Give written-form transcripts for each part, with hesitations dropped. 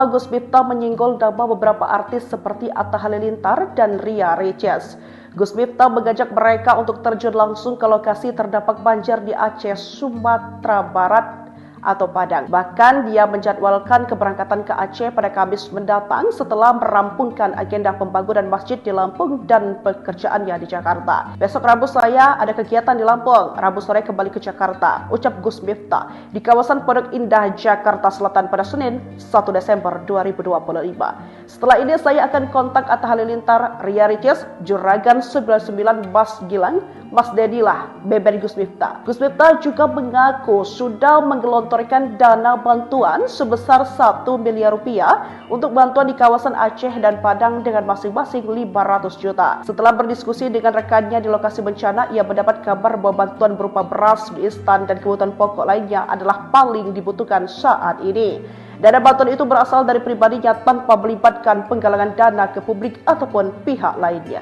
Gus Miftah menyinggung nama beberapa artis seperti Atta Halilintar dan Ria Ricis. Gus Miftah mengajak mereka untuk terjun langsung ke lokasi terdampak banjir di Aceh, Sumatera Barat atau Padang. Bahkan dia menjadwalkan keberangkatan ke Aceh pada Kamis mendatang setelah merampungkan agenda pembangunan masjid di Lampung dan pekerjaannya di Jakarta. Besok Rabu saya ada kegiatan di Lampung, Rabu sore kembali ke Jakarta, ucap Gus Miftah di kawasan Pondok Indah, Jakarta Selatan pada Senin 1 Desember 2025. Setelah ini saya akan kontak Atta Halilintar, Ria Ricis, Juragan 99, Mas Gilang, Mas Dedilah, beber Gus Miftah. Gus Miftah juga mengaku sudah menggelontorkan dana bantuan sebesar 1 miliar rupiah untuk bantuan di kawasan Aceh dan Padang dengan masing-masing 500 juta. Setelah berdiskusi dengan rekannya di lokasi bencana, ia mendapat kabar bahwa bantuan berupa beras, mie instan, dan kebutuhan pokok lainnya adalah paling dibutuhkan saat ini. Dana bantuan itu berasal dari pribadinya tanpa melibatkan penggalangan dana ke publik ataupun pihak lainnya.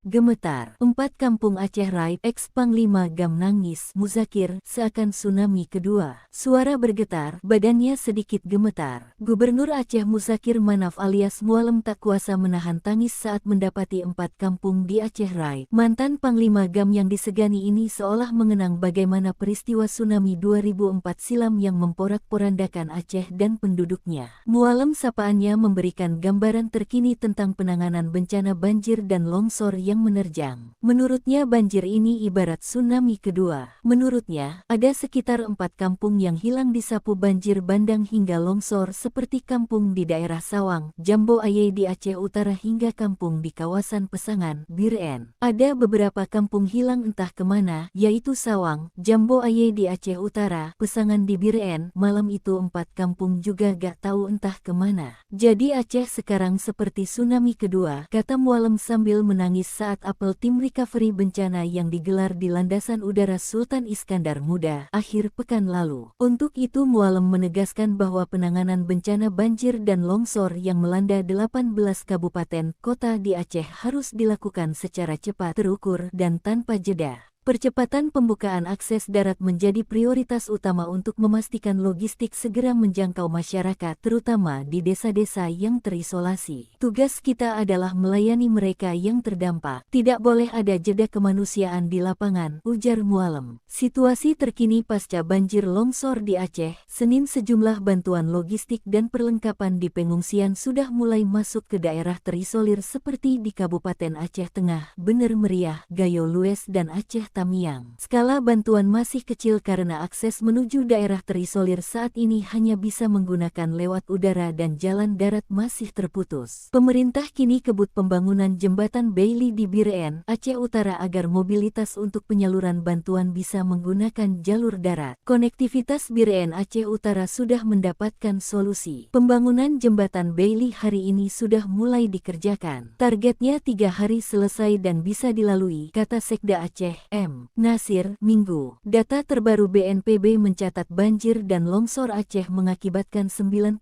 Gemetar, 4 kampung Aceh Raib, ex-Panglima Gam nangis, Muzakir, seakan tsunami kedua. Suara bergetar, badannya sedikit gemetar. Gubernur Aceh Muzakir Manaf alias Mualem tak kuasa menahan tangis saat mendapati 4 kampung di Aceh Raib. Mantan Panglima Gam yang disegani ini seolah mengenang bagaimana peristiwa tsunami 2004 silam yang memporak-porandakan Aceh dan penduduknya. Mualem sapaannya memberikan gambaran terkini tentang penanganan bencana banjir dan longsor yang menerjang. Menurutnya banjir ini ibarat tsunami kedua. Menurutnya, ada sekitar 4 kampung yang hilang disapu banjir bandang hingga longsor seperti kampung di daerah Sawang, Jambo Aye di Aceh Utara hingga kampung di kawasan Pesangan, Biren. Ada beberapa kampung hilang entah kemana, yaitu Sawang, Jambo Aye di Aceh Utara, Pesangan di Biren. Malam itu 4 kampung juga gak tahu entah kemana. Jadi Aceh sekarang seperti tsunami kedua, kata Mualem sambil menangis saat apel tim recovery bencana yang digelar di Landasan Udara Sultan Iskandar Muda akhir pekan lalu. Untuk itu Mualem menegaskan bahwa penanganan bencana banjir dan longsor yang melanda 18 kabupaten kota di Aceh harus dilakukan secara cepat, terukur, dan tanpa jeda. Percepatan pembukaan akses darat menjadi prioritas utama untuk memastikan logistik segera menjangkau masyarakat, terutama di desa-desa yang terisolasi. Tugas kita adalah melayani mereka yang terdampak. Tidak boleh ada jeda kemanusiaan di lapangan, ujar Mualem. Situasi terkini pasca banjir longsor di Aceh, Senin sejumlah bantuan logistik dan perlengkapan di pengungsian sudah mulai masuk ke daerah terisolir seperti di Kabupaten Aceh Tengah, Bener Meriah, Gayo Lues, dan Aceh Tamiang. Skala bantuan masih kecil karena akses menuju daerah terisolir saat ini hanya bisa menggunakan lewat udara dan jalan darat masih terputus. Pemerintah kini kebut pembangunan jembatan Bailey di Biren, Aceh Utara agar mobilitas untuk penyaluran bantuan bisa menggunakan jalur darat. Konektivitas Biren Aceh Utara sudah mendapatkan solusi. Pembangunan jembatan Bailey hari ini sudah mulai dikerjakan. Targetnya 3 hari selesai dan bisa dilalui, kata Sekda Aceh, M. Nasir, Minggu. Data terbaru BNPB mencatat banjir dan longsor Aceh mengakibatkan 96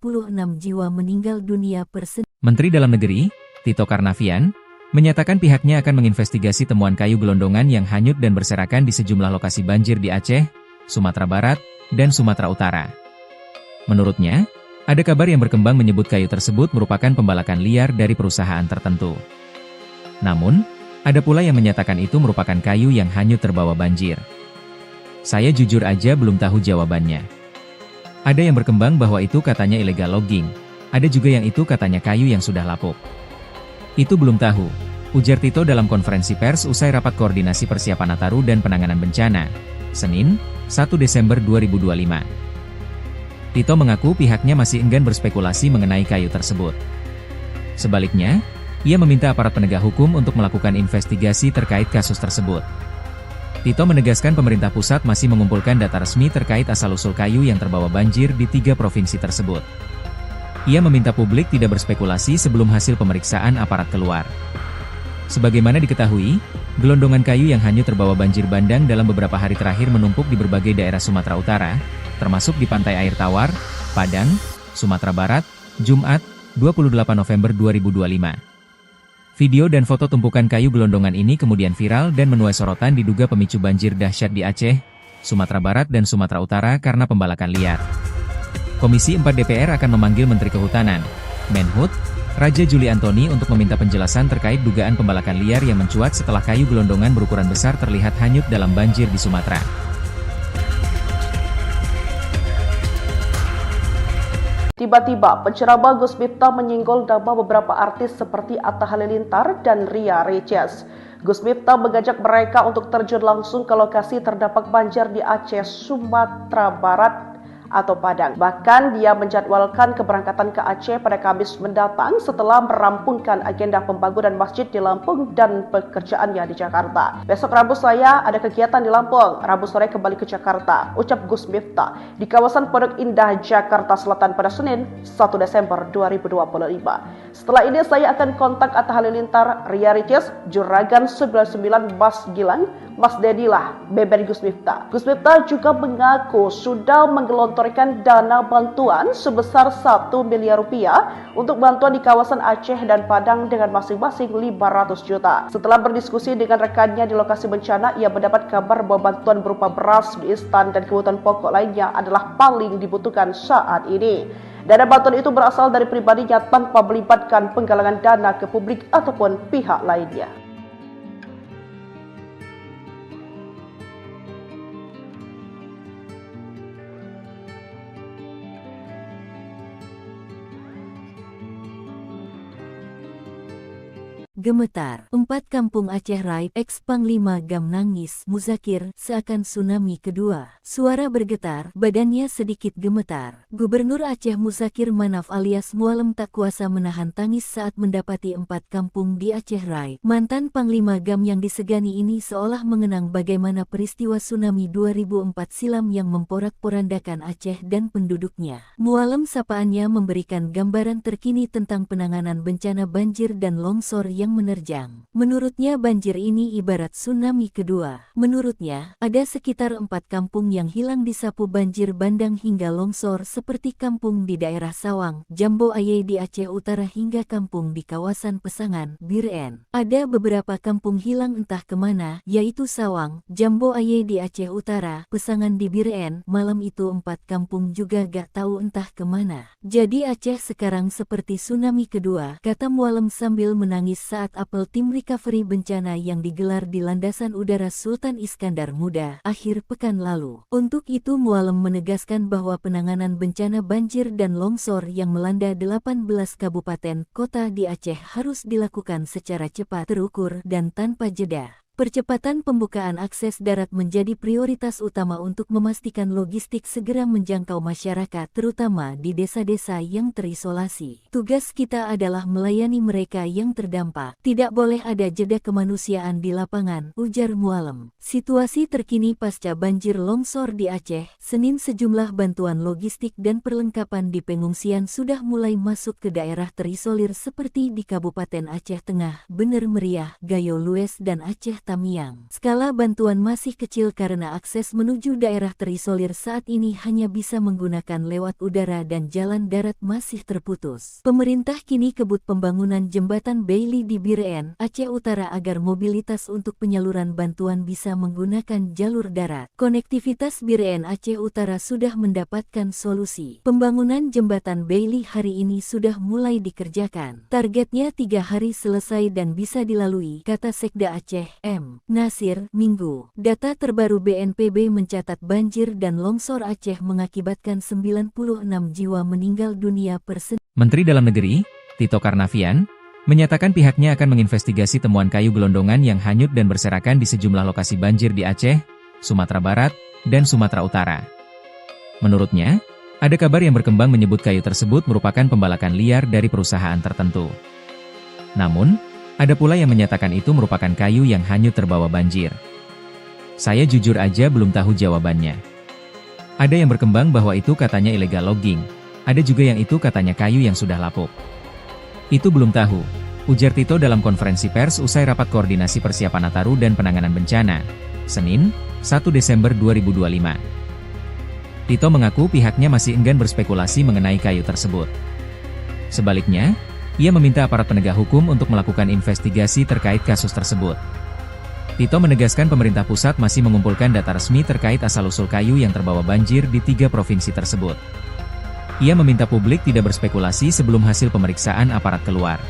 jiwa meninggal dunia per Senin. Menteri Dalam Negeri, Tito Karnavian, menyatakan pihaknya akan menginvestigasi temuan kayu gelondongan yang hanyut dan berserakan di sejumlah lokasi banjir di Aceh, Sumatera Barat, dan Sumatera Utara. Menurutnya, ada kabar yang berkembang menyebut kayu tersebut merupakan pembalakan liar dari perusahaan tertentu. Namun, ada pula yang menyatakan itu merupakan kayu yang hanyut terbawa banjir. Saya jujur aja belum tahu jawabannya. Ada yang berkembang bahwa itu katanya illegal logging, ada juga yang itu katanya kayu yang sudah lapuk. Itu belum tahu, ujar Tito dalam konferensi pers usai rapat koordinasi persiapan Nataru dan penanganan bencana, Senin, 1 Desember 2025. Tito mengaku pihaknya masih enggan berspekulasi mengenai kayu tersebut. Sebaliknya, ia meminta aparat penegak hukum untuk melakukan investigasi terkait kasus tersebut. Tito menegaskan pemerintah pusat masih mengumpulkan data resmi terkait asal-usul kayu yang terbawa banjir di 3 provinsi tersebut. Ia meminta publik tidak berspekulasi sebelum hasil pemeriksaan aparat keluar. Sebagaimana diketahui, gelondongan kayu yang hanyut terbawa banjir bandang dalam beberapa hari terakhir menumpuk di berbagai daerah Sumatera Utara, termasuk di Pantai Air Tawar, Padang, Sumatera Barat, Jumat, 28 November 2025. Video dan foto tumpukan kayu gelondongan ini kemudian viral dan menuai sorotan diduga pemicu banjir dahsyat di Aceh, Sumatera Barat dan Sumatera Utara karena pembalakan liar. Komisi 4 DPR akan memanggil Menteri Kehutanan, Menhut, Raja Juli Antoni untuk meminta penjelasan terkait dugaan pembalakan liar yang mencuat setelah kayu gelondongan berukuran besar terlihat hanyut dalam banjir di Sumatera. Tiba-tiba, penceramah Gus Miftah menyinggol nama beberapa artis seperti Atta Halilintar dan Ria Riches. Gus Miftah mengajak mereka untuk terjun langsung ke lokasi terdampak banjir di Aceh, Sumatera Barat atau Padang. Bahkan dia menjadwalkan keberangkatan ke Aceh pada Kamis mendatang setelah merampungkan agenda pembangunan masjid di Lampung dan pekerjaannya di Jakarta. Besok Rabu saya ada kegiatan di Lampung, Rabu sore kembali ke Jakarta, ucap Gus Miftah di kawasan Pondok Indah, Jakarta Selatan pada Senin, 1 Desember 2025. Setelah ini saya akan kontak Atta Halilintar, Ria Riches, Juragan 99 Mas Gilang, Mas Dedilah, Beber Gus Miftah. Gus Miftah juga mengaku sudah menggelontorkan dana bantuan sebesar 1 miliar rupiah untuk bantuan di kawasan Aceh dan Padang dengan masing-masing 500 juta. Setelah berdiskusi dengan rekannya di lokasi bencana, ia mendapat kabar bahwa bantuan berupa beras, mie instan, dan kebutuhan pokok lainnya adalah paling dibutuhkan saat ini. Dana bantuan itu berasal dari pribadinya tanpa melibatkan penggalangan dana ke publik ataupun pihak lainnya. Gemetar, 4 kampung Aceh Raib, ex-Panglima Gam nangis, Muzakir, seakan tsunami kedua. Suara bergetar, badannya sedikit gemetar. Gubernur Aceh Muzakir Manaf alias Mualem tak kuasa menahan tangis saat mendapati 4 kampung di Aceh Raib. Mantan Panglima Gam yang disegani ini seolah mengenang bagaimana peristiwa tsunami 2004 silam yang memporak-porandakan Aceh dan penduduknya. Mualem sapaannya memberikan gambaran terkini tentang penanganan bencana banjir dan longsor yang menerjang. Menurutnya banjir ini ibarat tsunami kedua. Menurutnya, ada sekitar 4 kampung yang hilang disapu banjir bandang hingga longsor seperti kampung di daerah Sawang, Jambo Aye di Aceh Utara hingga kampung di kawasan Pesangan, Biren. Ada beberapa kampung hilang entah kemana, yaitu Sawang, Jambo Aye di Aceh Utara, Pesangan di Biren. Malam itu 4 kampung juga gak tahu entah kemana. Jadi Aceh sekarang seperti tsunami kedua, kata Mualem sambil menangis saat apel tim recovery bencana yang digelar di Landasan Udara Sultan Iskandar Muda akhir pekan lalu. Untuk itu Mualem menegaskan bahwa penanganan bencana banjir dan longsor yang melanda 18 kabupaten kota di Aceh harus dilakukan secara cepat, terukur, dan tanpa jeda. Percepatan pembukaan akses darat menjadi prioritas utama untuk memastikan logistik segera menjangkau masyarakat, terutama di desa-desa yang terisolasi. Tugas kita adalah melayani mereka yang terdampak. Tidak boleh ada jeda kemanusiaan di lapangan, ujar Mualem. Situasi terkini pasca banjir longsor di Aceh, Senin sejumlah bantuan logistik dan perlengkapan di pengungsian sudah mulai masuk ke daerah terisolir seperti di Kabupaten Aceh Tengah, Bener Meriah, Gayo Lues, dan Aceh Tamiang. Skala bantuan masih kecil karena akses menuju daerah terisolir saat ini hanya bisa menggunakan lewat udara dan jalan darat masih terputus. Pemerintah kini kebut pembangunan jembatan Bailey di Biren, Aceh Utara agar mobilitas untuk penyaluran bantuan bisa menggunakan jalur darat. Konektivitas Biren Aceh Utara sudah mendapatkan solusi. Pembangunan jembatan Bailey hari ini sudah mulai dikerjakan. Targetnya 3 hari selesai dan bisa dilalui, kata Sekda Aceh, M. Nasir, Minggu. Data terbaru BNPB mencatat banjir dan longsor Aceh mengakibatkan 96 jiwa meninggal dunia per Senin. Menteri Dalam Negeri, Tito Karnavian, menyatakan pihaknya akan menginvestigasi temuan kayu gelondongan yang hanyut dan berserakan di sejumlah lokasi banjir di Aceh, Sumatera Barat, dan Sumatera Utara. Menurutnya, ada kabar yang berkembang menyebut kayu tersebut merupakan pembalakan liar dari perusahaan tertentu. Namun, ada pula yang menyatakan itu merupakan kayu yang hanyut terbawa banjir. Saya jujur aja belum tahu jawabannya. Ada yang berkembang bahwa itu katanya illegal logging, ada juga yang itu katanya kayu yang sudah lapuk. Itu belum tahu, ujar Tito dalam konferensi pers usai rapat koordinasi persiapan Nataru dan penanganan bencana, Senin, 1 Desember 2025. Tito mengaku pihaknya masih enggan berspekulasi mengenai kayu tersebut. Sebaliknya, ia meminta aparat penegak hukum untuk melakukan investigasi terkait kasus tersebut. Tito menegaskan pemerintah pusat masih mengumpulkan data resmi terkait asal-usul kayu yang terbawa banjir di 3 provinsi tersebut. Ia meminta publik tidak berspekulasi sebelum hasil pemeriksaan aparat keluar.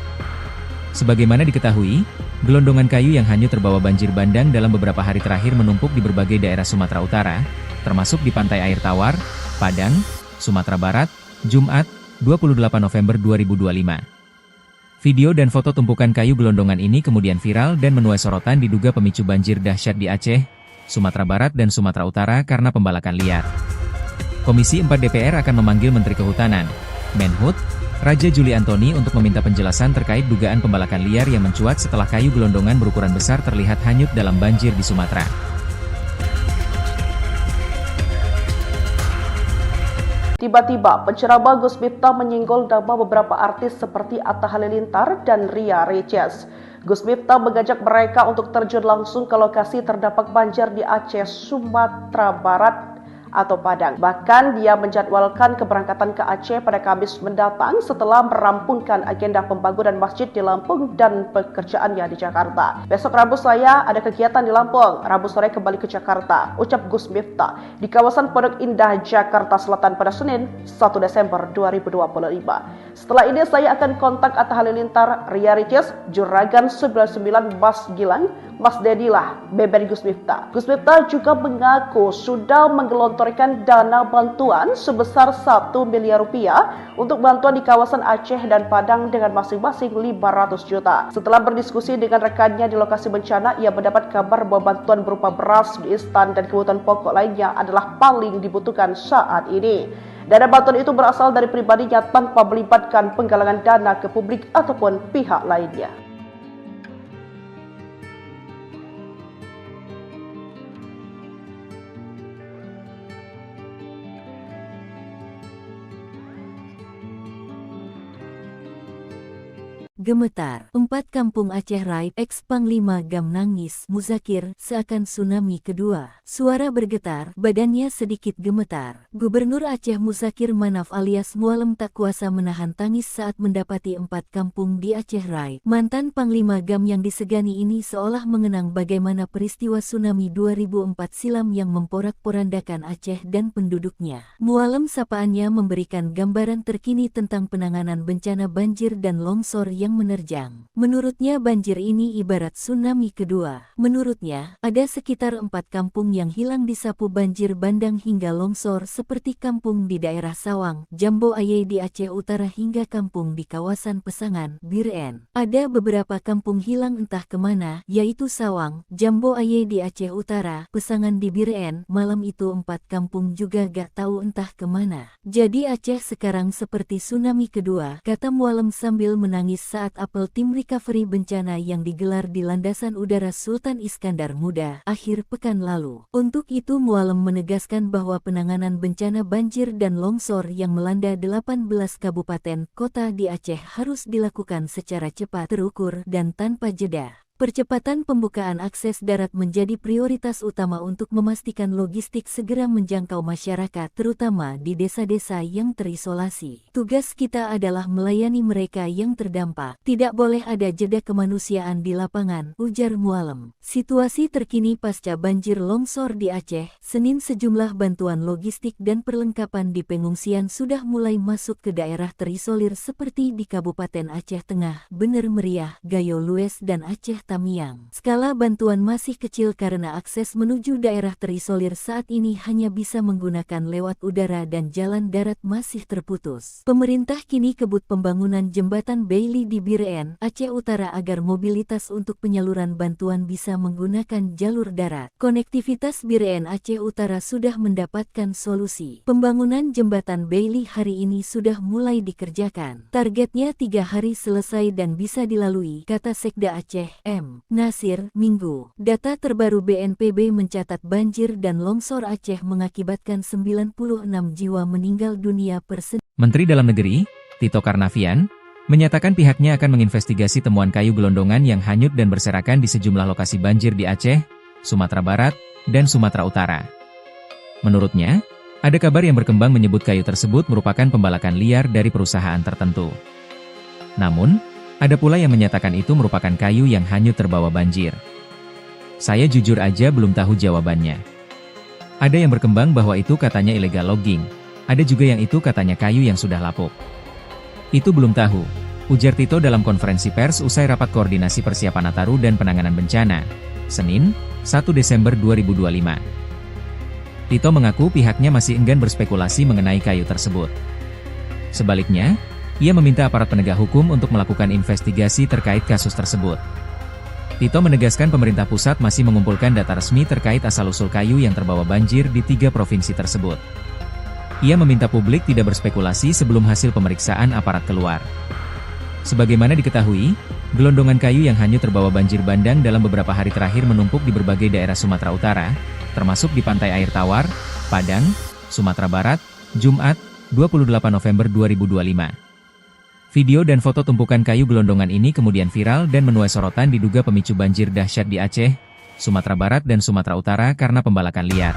Sebagaimana diketahui, gelondongan kayu yang hanyut terbawa banjir bandang dalam beberapa hari terakhir menumpuk di berbagai daerah Sumatera Utara, termasuk di Pantai Air Tawar, Padang, Sumatera Barat, Jumat, 28 November 2025. Video dan foto tumpukan kayu gelondongan ini kemudian viral dan menuai sorotan diduga pemicu banjir dahsyat di Aceh, Sumatera Barat dan Sumatera Utara karena pembalakan liar. Komisi 4 DPR akan memanggil Menteri Kehutanan, Menhut, Raja Juli Antoni untuk meminta penjelasan terkait dugaan pembalakan liar yang mencuat setelah kayu gelondongan berukuran besar terlihat hanyut dalam banjir di Sumatera. Tiba-tiba, penceramah Gus Miftah menyinggol nama beberapa artis seperti Atta Halilintar dan Ria Riches. Gus Miftah mengajak mereka untuk terjun langsung ke lokasi terdampak banjir di Aceh, Sumatera Barat atau Padang. Bahkan dia menjadwalkan keberangkatan ke Aceh pada Kamis mendatang setelah merampungkan agenda pembangunan masjid di Lampung dan pekerjaannya di Jakarta. Besok Rabu saya ada kegiatan di Lampung, Rabu sore kembali ke Jakarta, ucap Gus Miftah di kawasan Pondok Indah, Jakarta Selatan pada Senin, 1 Desember 2025. Setelah ini saya akan kontak Atta Halilintar, Ria Riches, Juragan 99 Mas Gilang, Mas Dedilah, Beben Gus Miftah. Gus Miftah juga mengaku sudah menggelontorkan dana bantuan sebesar 1 miliar rupiah untuk bantuan di kawasan Aceh dan Padang dengan masing-masing 500 juta. Setelah berdiskusi dengan rekannya di lokasi bencana, ia mendapat kabar bahwa bantuan berupa beras, mie instan, dan kebutuhan pokok lainnya adalah paling dibutuhkan saat ini. Dana bantuan itu berasal dari pribadinya tanpa melibatkan penggalangan dana ke publik ataupun pihak lainnya. Gemetar, 4 kampung Aceh Raib, ex-Panglima Gam nangis, Muzakir, seakan tsunami kedua. Suara bergetar, badannya sedikit gemetar. Gubernur Aceh Muzakir Manaf alias Mualem tak kuasa menahan tangis saat mendapati 4 kampung di Aceh Raib. Mantan Panglima Gam yang disegani ini seolah mengenang bagaimana peristiwa tsunami 2004 silam yang memporak-porandakan Aceh dan penduduknya. Mualem sapaannya memberikan gambaran terkini tentang penanganan bencana banjir dan longsor yang menerjang. Menurutnya banjir ini ibarat tsunami kedua. Menurutnya, ada sekitar 4 kampung yang hilang disapu banjir bandang hingga longsor seperti kampung di daerah Sawang, Jambo Aye di Aceh Utara hingga kampung di kawasan Pesangan, Biren. Ada beberapa kampung hilang entah kemana, yaitu Sawang, Jambo Aye di Aceh Utara, Pesangan di Biren. Malam itu 4 kampung juga gak tahu entah kemana. Jadi Aceh sekarang seperti tsunami kedua, kata Mualem sambil menangis saat apel tim recovery bencana yang digelar di Landasan Udara Sultan Iskandar Muda akhir pekan lalu. Untuk itu Mualem menegaskan bahwa penanganan bencana banjir dan longsor yang melanda 18 kabupaten kota di Aceh harus dilakukan secara cepat, terukur, dan tanpa jeda. Percepatan pembukaan akses darat menjadi prioritas utama untuk memastikan logistik segera menjangkau masyarakat, terutama di desa-desa yang terisolasi. Tugas kita adalah melayani mereka yang terdampak. Tidak boleh ada jeda kemanusiaan di lapangan, ujar Mualem. Situasi terkini pasca banjir longsor di Aceh, Senin sejumlah bantuan logistik dan perlengkapan di pengungsian sudah mulai masuk ke daerah terisolir seperti di Kabupaten Aceh Tengah, Bener Meriah, Gayo Lues, dan Aceh Tamiang. Skala bantuan masih kecil karena akses menuju daerah terisolir saat ini hanya bisa menggunakan lewat udara dan jalan darat masih terputus. Pemerintah kini kebut pembangunan jembatan Bailey di Biren, Aceh Utara agar mobilitas untuk penyaluran bantuan bisa menggunakan jalur darat. Konektivitas Biren Aceh Utara sudah mendapatkan solusi. Pembangunan jembatan Bailey hari ini sudah mulai dikerjakan. Targetnya 3 hari selesai dan bisa dilalui, kata Sekda Aceh, M. Nasir, Minggu. Data terbaru BNPB mencatat banjir dan longsor Aceh mengakibatkan 96 jiwa meninggal dunia per Senin. Menteri Dalam Negeri, Tito Karnavian, menyatakan pihaknya akan menginvestigasi temuan kayu gelondongan yang hanyut dan berserakan di sejumlah lokasi banjir di Aceh, Sumatera Barat, dan Sumatera Utara. Menurutnya, ada kabar yang berkembang menyebut kayu tersebut merupakan pembalakan liar dari perusahaan tertentu. Namun, ada pula yang menyatakan itu merupakan kayu yang hanyut terbawa banjir. Saya jujur aja belum tahu jawabannya. Ada yang berkembang bahwa itu katanya illegal logging, ada juga yang itu katanya kayu yang sudah lapuk. Itu belum tahu, ujar Tito dalam konferensi pers usai rapat koordinasi persiapan Nataru dan penanganan bencana, Senin, 1 Desember 2025. Tito mengaku pihaknya masih enggan berspekulasi mengenai kayu tersebut. Sebaliknya, ia meminta aparat penegak hukum untuk melakukan investigasi terkait kasus tersebut. Tito menegaskan pemerintah pusat masih mengumpulkan data resmi terkait asal-usul kayu yang terbawa banjir di 3 provinsi tersebut. Ia meminta publik tidak berspekulasi sebelum hasil pemeriksaan aparat keluar. Sebagaimana diketahui, gelondongan kayu yang hanyut terbawa banjir bandang dalam beberapa hari terakhir menumpuk di berbagai daerah Sumatera Utara, termasuk di Pantai Air Tawar, Padang, Sumatera Barat, Jumat, 28 November 2025. Video dan foto tumpukan kayu gelondongan ini kemudian viral dan menuai sorotan diduga pemicu banjir dahsyat di Aceh, Sumatera Barat dan Sumatera Utara karena pembalakan liar.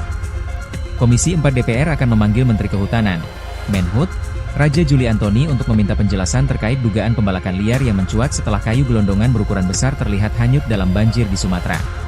Komisi 4 DPR akan memanggil Menteri Kehutanan, Menhut, Raja Juli Antoni untuk meminta penjelasan terkait dugaan pembalakan liar yang mencuat setelah kayu gelondongan berukuran besar terlihat hanyut dalam banjir di Sumatera.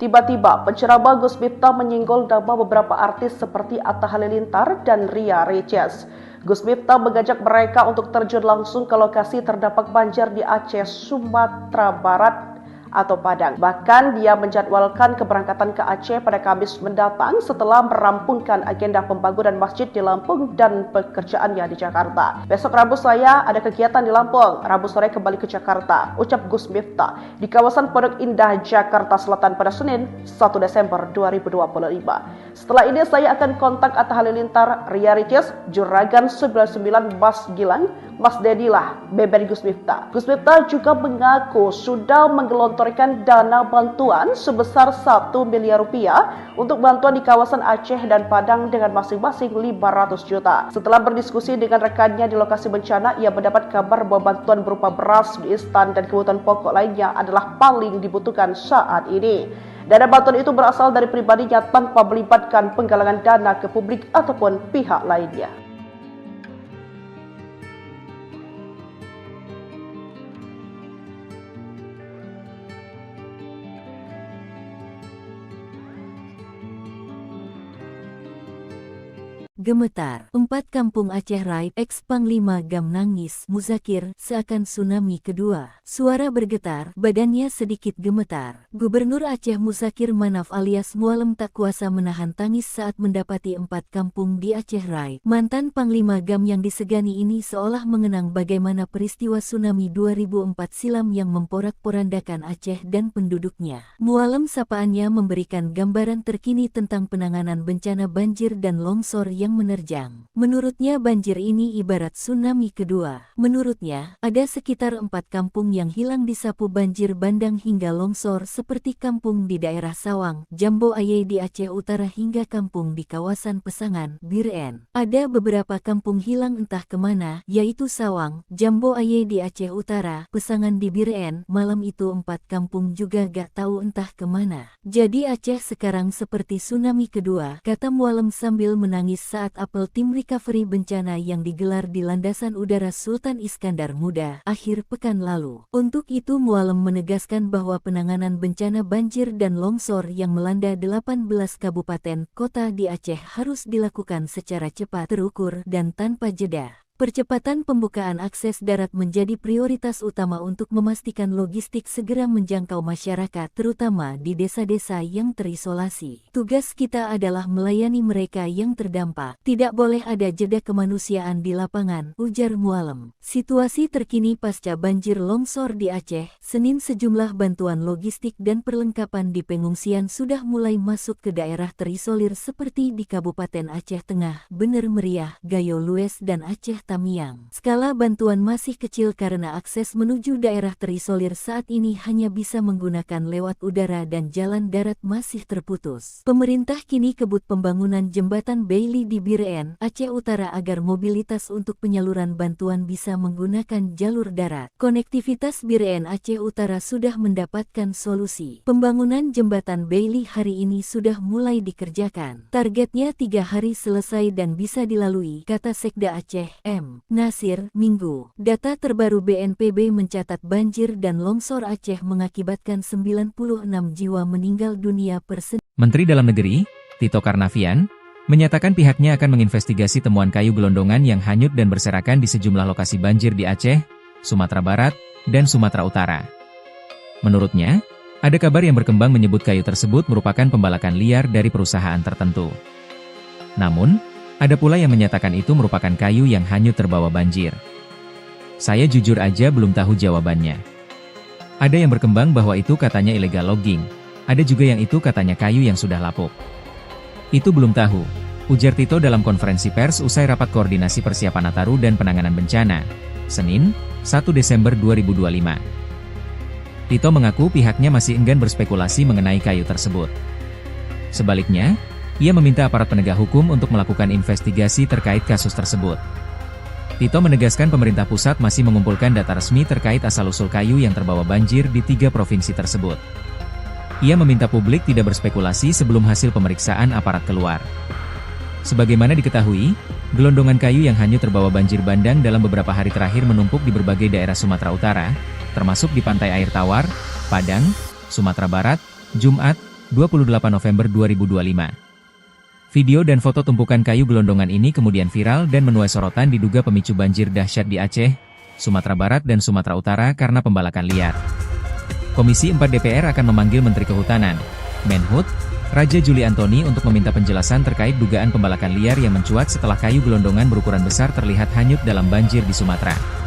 Tiba-tiba, penceramah Gus Miftah menyinggol nama beberapa artis seperti Atta Halilintar dan Ria Riches. Gus Miftah mengajak mereka untuk terjun langsung ke lokasi terdampak banjir di Aceh, Sumatera Barat atau Padang. Bahkan dia menjadwalkan keberangkatan ke Aceh pada Kamis mendatang setelah merampungkan agenda pembangunan masjid di Lampung dan pekerjaannya di Jakarta. Besok Rabu saya ada kegiatan di Lampung, Rabu sore kembali ke Jakarta, ucap Gus Miftah di kawasan Pondok Indah, Jakarta Selatan pada Senin, 1 Desember 2025. Setelah ini saya akan kontak Atta Halilintar, Ria Riches, Juragan 99 Mas Gilang, Mas Dedilah, Beben Gus Miftah. Gus Miftah juga mengaku sudah menggelontorkan dana bantuan sebesar 1 miliar rupiah untuk bantuan di kawasan Aceh dan Padang dengan masing-masing 500 juta. Setelah berdiskusi dengan rekannya di lokasi bencana, ia mendapat kabar bahwa bantuan berupa beras, mie instan, dan kebutuhan pokok lainnya adalah paling dibutuhkan saat ini. Dana bantuan itu berasal dari pribadinya tanpa melibatkan penggalangan dana ke publik ataupun pihak lainnya. Gemetar, 4 kampung Aceh Raib, ex-Panglima Gam nangis, Muzakir, seakan tsunami kedua. Suara bergetar, badannya sedikit gemetar. Gubernur Aceh Muzakir Manaf alias Mualem tak kuasa menahan tangis saat mendapati 4 kampung di Aceh Raib. Mantan Panglima Gam yang disegani ini seolah mengenang bagaimana peristiwa tsunami 2004 silam yang memporak-porandakan Aceh dan penduduknya. Mualem sapaannya memberikan gambaran terkini tentang penanganan bencana banjir dan longsor yang menerjang. Menurutnya banjir ini ibarat tsunami kedua. Menurutnya, ada sekitar 4 kampung yang hilang disapu banjir bandang hingga longsor seperti kampung di daerah Sawang, Jambo Aye di Aceh Utara hingga kampung di kawasan Pesangan, Biren. Ada beberapa kampung hilang entah kemana, yaitu Sawang, Jambo Aye di Aceh Utara, Pesangan di Biren. Malam itu 4 kampung juga gak tahu entah kemana. Jadi Aceh sekarang seperti tsunami kedua, kata Mualem sambil menangis saat apel tim recovery bencana yang digelar di Landasan Udara Sultan Iskandar Muda akhir pekan lalu. Untuk itu Mualem menegaskan bahwa penanganan bencana banjir dan longsor yang melanda 18 kabupaten kota di Aceh harus dilakukan secara cepat, terukur, dan tanpa jeda. Percepatan pembukaan akses darat menjadi prioritas utama untuk memastikan logistik segera menjangkau masyarakat, terutama di desa-desa yang terisolasi. Tugas kita adalah melayani mereka yang terdampak. Tidak boleh ada jeda kemanusiaan di lapangan, ujar Mualem. Situasi terkini pasca banjir longsor di Aceh, Senin sejumlah bantuan logistik dan perlengkapan di pengungsian sudah mulai masuk ke daerah terisolir seperti di Kabupaten Aceh Tengah, Bener Meriah, Gayo Lues dan Aceh Tamiang. Skala bantuan masih kecil karena akses menuju daerah terisolir saat ini hanya bisa menggunakan lewat udara dan jalan darat masih terputus. Pemerintah kini kebut pembangunan jembatan Bailey di Biren, Aceh Utara agar mobilitas untuk penyaluran bantuan bisa menggunakan jalur darat. Konektivitas Biren Aceh Utara sudah mendapatkan solusi. Pembangunan jembatan Bailey hari ini sudah mulai dikerjakan. Targetnya 3 hari selesai dan bisa dilalui, kata Sekda Aceh, M. Nasir, Minggu. Data terbaru BNPB mencatat banjir dan longsor Aceh mengakibatkan 96 jiwa meninggal dunia per Senin. Menteri Dalam Negeri, Tito Karnavian, menyatakan pihaknya akan menginvestigasi temuan kayu gelondongan yang hanyut dan berserakan di sejumlah lokasi banjir di Aceh, Sumatera Barat, dan Sumatera Utara. Menurutnya, ada kabar yang berkembang menyebut kayu tersebut merupakan pembalakan liar dari perusahaan tertentu. Namun, ada pula yang menyatakan itu merupakan kayu yang hanyut terbawa banjir. Saya jujur aja belum tahu jawabannya. Ada yang berkembang bahwa itu katanya illegal logging, ada juga yang itu katanya kayu yang sudah lapuk. Itu belum tahu, ujar Tito dalam konferensi pers usai rapat koordinasi persiapan Nataru dan penanganan bencana, Senin, 1 Desember 2025. Tito mengaku pihaknya masih enggan berspekulasi mengenai kayu tersebut. Sebaliknya, ia meminta aparat penegak hukum untuk melakukan investigasi terkait kasus tersebut. Tito menegaskan pemerintah pusat masih mengumpulkan data resmi terkait asal-usul kayu yang terbawa banjir di 3 provinsi tersebut. Ia meminta publik tidak berspekulasi sebelum hasil pemeriksaan aparat keluar. Sebagaimana diketahui, gelondongan kayu yang hanyut terbawa banjir bandang dalam beberapa hari terakhir menumpuk di berbagai daerah Sumatera Utara, termasuk di Pantai Air Tawar, Padang, Sumatera Barat, Jumat, 28 November 2025. Video dan foto tumpukan kayu gelondongan ini kemudian viral dan menuai sorotan diduga pemicu banjir dahsyat di Aceh, Sumatera Barat dan Sumatera Utara karena pembalakan liar. Komisi 4 DPR akan memanggil Menteri Kehutanan, Menhut, Raja Juli Antoni untuk meminta penjelasan terkait dugaan pembalakan liar yang mencuat setelah kayu gelondongan berukuran besar terlihat hanyut dalam banjir di Sumatera.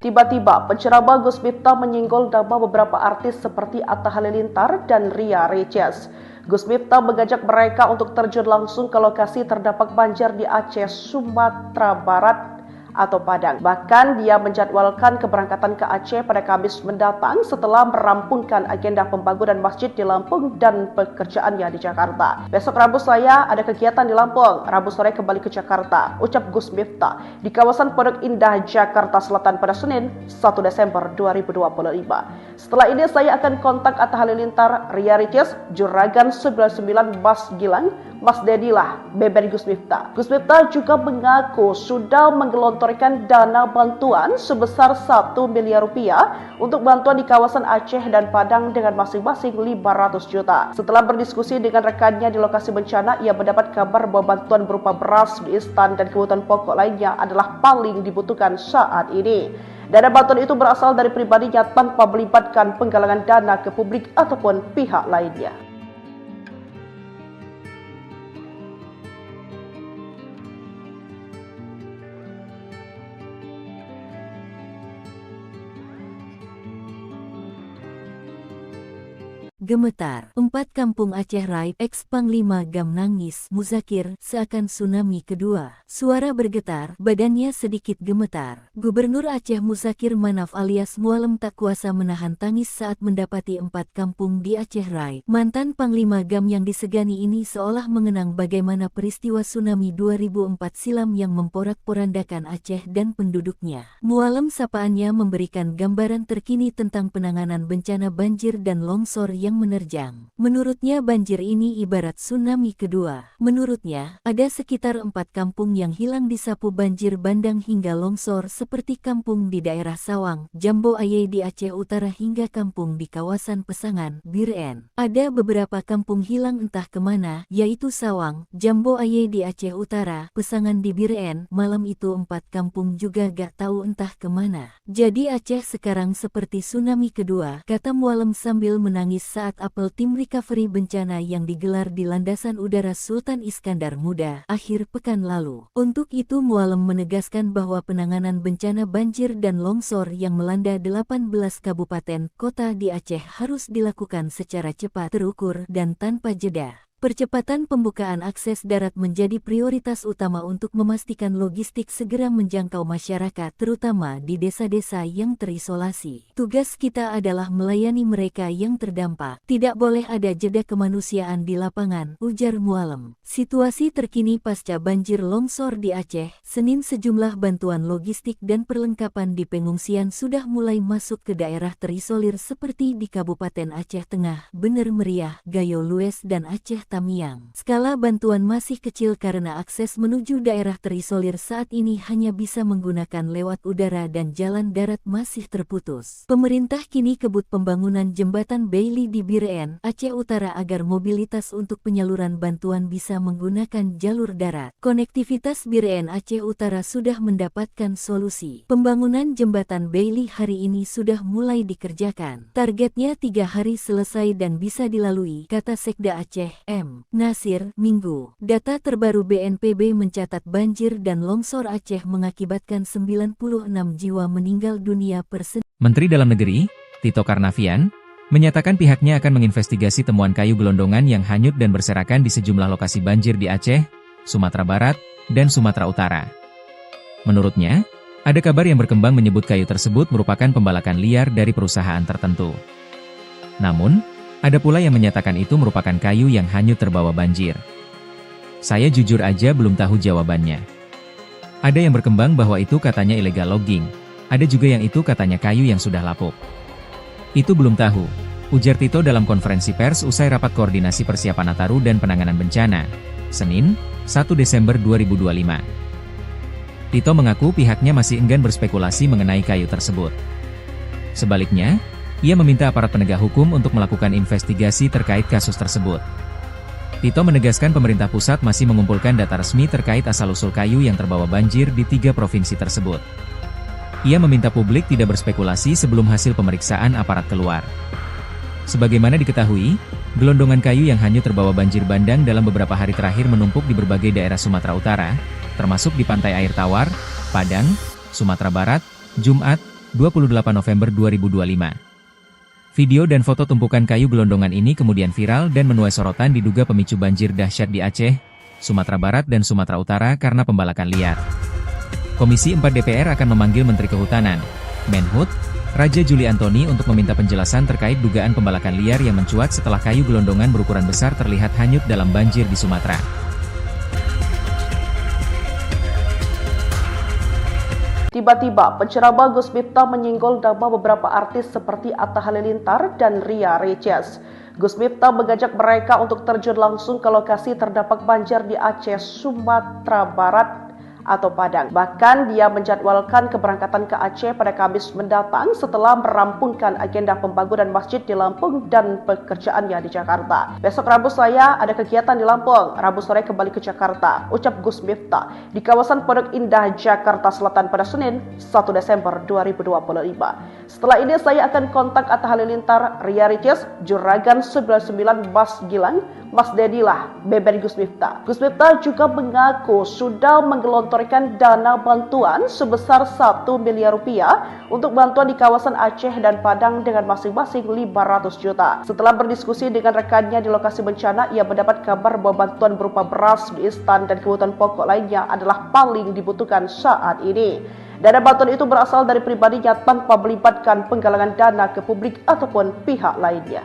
Tiba-tiba, penceramah Gus Miftah menyinggol nama beberapa artis seperti Atta Halilintar dan Ria Riches. Gus Miftah mengajak mereka untuk terjun langsung ke lokasi terdampak banjir di Aceh, Sumatera Barat, atau Padang. Bahkan dia menjadwalkan keberangkatan ke Aceh pada Kamis mendatang setelah merampungkan agenda pembangunan masjid di Lampung dan pekerjaannya di Jakarta. Besok Rabu saya ada kegiatan di Lampung, Rabu sore kembali ke Jakarta, ucap Gus Miftah di kawasan Pondok Indah, Jakarta Selatan pada Senin, 1 Desember 2025. Setelah ini saya akan kontak Atta Halilintar, Ria Riches, Juragan 99 Mas Gilang, Mas Dedilah, Beben Gus Miftah. Gus Miftah juga mengaku sudah menggelontorkan dana bantuan sebesar 1 miliar rupiah untuk bantuan di kawasan Aceh dan Padang dengan masing-masing 500 juta. Setelah berdiskusi dengan rekannya di lokasi bencana, ia mendapat kabar bahwa bantuan berupa beras, mie instan, dan kebutuhan pokok lainnya adalah paling dibutuhkan saat ini. Dana bantuan itu berasal dari pribadinya tanpa melibatkan penggalangan dana ke publik ataupun pihak lainnya. Gemetar, 4 kampung Aceh Raib, ex-Panglima Gam nangis, Muzakir, seakan tsunami kedua. Suara bergetar, badannya sedikit gemetar. Gubernur Aceh Muzakir Manaf alias Mualem tak kuasa menahan tangis saat mendapati 4 kampung di Aceh Raib. Mantan Panglima Gam yang disegani ini seolah mengenang bagaimana peristiwa tsunami 2004 silam yang memporak-porandakan Aceh dan penduduknya. Mualem sapaannya memberikan gambaran terkini tentang penanganan bencana banjir dan longsor yang menerjang. Menurutnya banjir ini ibarat tsunami kedua. Menurutnya, ada sekitar 4 kampung yang hilang disapu banjir bandang hingga longsor seperti kampung di daerah Sawang, Jambo Aye di Aceh Utara hingga kampung di kawasan Pesangan, Biren. Ada beberapa kampung hilang entah kemana, yaitu Sawang, Jambo Aye di Aceh Utara, Pesangan di Biren. Malam itu 4 kampung juga gak tahu entah kemana. Jadi Aceh sekarang seperti tsunami kedua, kata Mualem sambil menangis saat apel tim recovery bencana yang digelar di Landasan Udara Sultan Iskandar Muda akhir pekan lalu. Untuk itu Mualem menegaskan bahwa penanganan bencana banjir dan longsor yang melanda 18 kabupaten kota di Aceh harus dilakukan secara cepat, terukur, dan tanpa jeda. Percepatan pembukaan akses darat menjadi prioritas utama untuk memastikan logistik segera menjangkau masyarakat, terutama di desa-desa yang terisolasi. Tugas kita adalah melayani mereka yang terdampak. Tidak boleh ada jeda kemanusiaan di lapangan, ujar Mualem. Situasi terkini pasca banjir longsor di Aceh, Senin sejumlah bantuan logistik dan perlengkapan di pengungsian sudah mulai masuk ke daerah terisolir seperti di Kabupaten Aceh Tengah, Bener Meriah, Gayo Lues, dan Aceh Tamiang. Skala bantuan masih kecil karena akses menuju daerah terisolir saat ini hanya bisa menggunakan lewat udara dan jalan darat masih terputus. Pemerintah kini kebut pembangunan jembatan Bailey di Biren, Aceh Utara agar mobilitas untuk penyaluran bantuan bisa menggunakan jalur darat. Konektivitas Biren Aceh Utara sudah mendapatkan solusi. Pembangunan jembatan Bailey hari ini sudah mulai dikerjakan. Targetnya 3 hari selesai dan bisa dilalui, kata Sekda Aceh, M. Nasir, Minggu. Data terbaru BNPB mencatat banjir dan longsor Aceh mengakibatkan 96 jiwa meninggal dunia per Senin. Menteri Dalam Negeri, Tito Karnavian, menyatakan pihaknya akan menginvestigasi temuan kayu gelondongan yang hanyut dan berserakan di sejumlah lokasi banjir di Aceh, Sumatera Barat, dan Sumatera Utara. Menurutnya, ada kabar yang berkembang menyebut kayu tersebut merupakan pembalakan liar dari perusahaan tertentu. Namun, ada pula yang menyatakan itu merupakan kayu yang hanyut terbawa banjir. Saya jujur aja belum tahu jawabannya. Ada yang berkembang bahwa itu katanya illegal logging, ada juga yang itu katanya kayu yang sudah lapuk. Itu belum tahu, ujar Tito dalam konferensi pers usai rapat koordinasi persiapan Nataru dan penanganan bencana, Senin, 1 Desember 2025. Tito mengaku pihaknya masih enggan berspekulasi mengenai kayu tersebut. Sebaliknya, ia meminta aparat penegak hukum untuk melakukan investigasi terkait kasus tersebut. Tito menegaskan pemerintah pusat masih mengumpulkan data resmi terkait asal-usul kayu yang terbawa banjir di 3 provinsi tersebut. Ia meminta publik tidak berspekulasi sebelum hasil pemeriksaan aparat keluar. Sebagaimana diketahui, gelondongan kayu yang hanyut terbawa banjir bandang dalam beberapa hari terakhir menumpuk di berbagai daerah Sumatera Utara, termasuk di Pantai Air Tawar, Padang, Sumatera Barat, Jumat, 28 November 2025. Video dan foto tumpukan kayu gelondongan ini kemudian viral dan menuai sorotan diduga pemicu banjir dahsyat di Aceh, Sumatera Barat dan Sumatera Utara karena pembalakan liar. Komisi 4 DPR akan memanggil Menteri Kehutanan, Menhut, Raja Juli Antoni untuk meminta penjelasan terkait dugaan pembalakan liar yang mencuat setelah kayu gelondongan berukuran besar terlihat hanyut dalam banjir di Sumatera. Tiba-tiba, penceramah Gus Miftah menyinggol nama beberapa artis seperti Atta Halilintar dan Ria Riches. Gus Miftah mengajak mereka untuk terjun langsung ke lokasi terdampak banjir di Aceh, Sumatera Barat, atau Padang. Bahkan dia menjadwalkan keberangkatan ke Aceh pada Kamis mendatang setelah merampungkan agenda pembangunan masjid di Lampung dan pekerjaannya di Jakarta. Besok Rabu saya ada kegiatan di Lampung, Rabu sore kembali ke Jakarta, ucap Gus Miftah di kawasan Pondok Indah, Jakarta Selatan pada Senin, 1 Desember 2025. Setelah ini saya akan kontak Atta Halilintar, Ria Riches, Juragan 99, Mas Gilang, Mas Dedilah, Beben Gus Miftah. Gus Miftah juga mengaku sudah menggelontorkan dana bantuan sebesar 1 miliar rupiah untuk bantuan di kawasan Aceh dan Padang dengan masing-masing 500 juta. Setelah berdiskusi dengan rekannya di lokasi bencana, ia mendapat kabar bahwa bantuan berupa beras, mie instan, dan kebutuhan pokok lainnya adalah paling dibutuhkan saat ini. Dana bantuan itu berasal dari pribadinya tanpa melibatkan penggalangan dana ke publik ataupun pihak lainnya.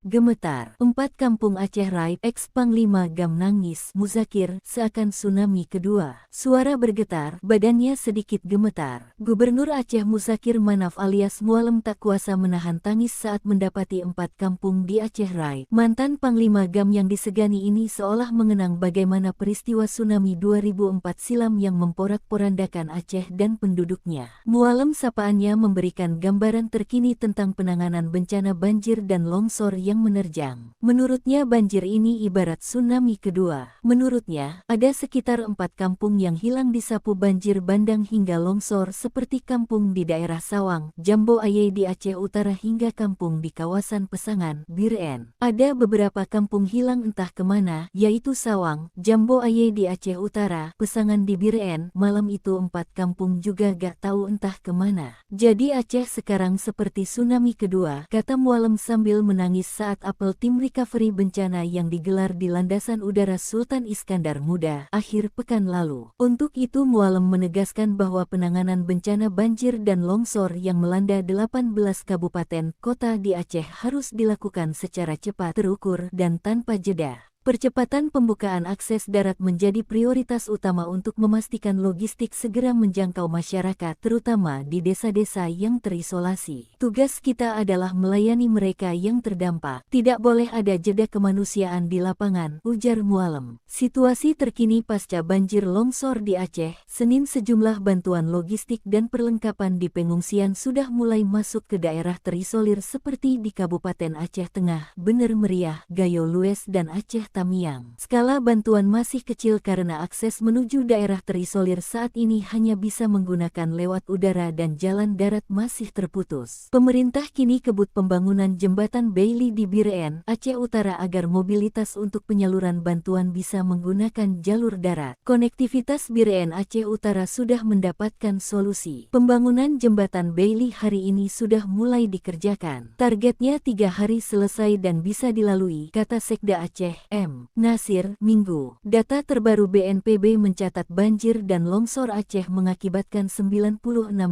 Gemetar, 4 kampung Aceh Raib, ex-Panglima Gam nangis, Muzakir, seakan tsunami kedua. Suara bergetar, badannya sedikit gemetar. Gubernur Aceh Muzakir Manaf alias Mualem tak kuasa menahan tangis saat mendapati 4 kampung di Aceh Raib. Mantan Panglima Gam yang disegani ini seolah mengenang bagaimana peristiwa tsunami 2004 silam yang memporak-porandakan Aceh dan penduduknya. Mualem sapaannya memberikan gambaran terkini tentang penanganan bencana banjir dan longsor yang yang menerjang. Menurutnya banjir ini ibarat tsunami kedua. Menurutnya, ada sekitar 4 kampung yang hilang disapu banjir bandang hingga longsor seperti kampung di daerah Sawang, Jambo Aye di Aceh Utara hingga kampung di kawasan Pesangan, Biren. Ada beberapa kampung hilang entah kemana, yaitu Sawang, Jambo Aye di Aceh Utara, Pesangan di Biren. Malam itu 4 kampung juga gak tahu entah kemana. Jadi Aceh sekarang seperti tsunami kedua, kata Mualem sambil menangis saat apel tim recovery bencana yang digelar di Landasan Udara Sultan Iskandar Muda akhir pekan lalu. Untuk itu Mualem menegaskan bahwa penanganan bencana banjir dan longsor yang melanda 18 kabupaten kota di Aceh harus dilakukan secara cepat, terukur, dan tanpa jeda. Percepatan pembukaan akses darat menjadi prioritas utama untuk memastikan logistik segera menjangkau masyarakat, terutama di desa-desa yang terisolasi. Tugas kita adalah melayani mereka yang terdampak. Tidak boleh ada jeda kemanusiaan di lapangan, ujar Mualem. Situasi terkini pasca banjir longsor di Aceh, Senin sejumlah bantuan logistik dan perlengkapan di pengungsian sudah mulai masuk ke daerah terisolir seperti di Kabupaten Aceh Tengah, Bener Meriah, Gayo Lues, dan Aceh Tamiang. Skala bantuan masih kecil karena akses menuju daerah terisolir saat ini hanya bisa menggunakan lewat udara dan jalan darat masih terputus. Pemerintah kini kebut pembangunan jembatan Bailey di Biren, Aceh Utara agar mobilitas untuk penyaluran bantuan bisa menggunakan jalur darat. Konektivitas Biren Aceh Utara sudah mendapatkan solusi. Pembangunan jembatan Bailey hari ini sudah mulai dikerjakan. Targetnya 3 hari selesai dan bisa dilalui, kata Sekda Aceh, M. Nasir, Minggu. Data terbaru BNPB mencatat banjir dan longsor Aceh mengakibatkan 96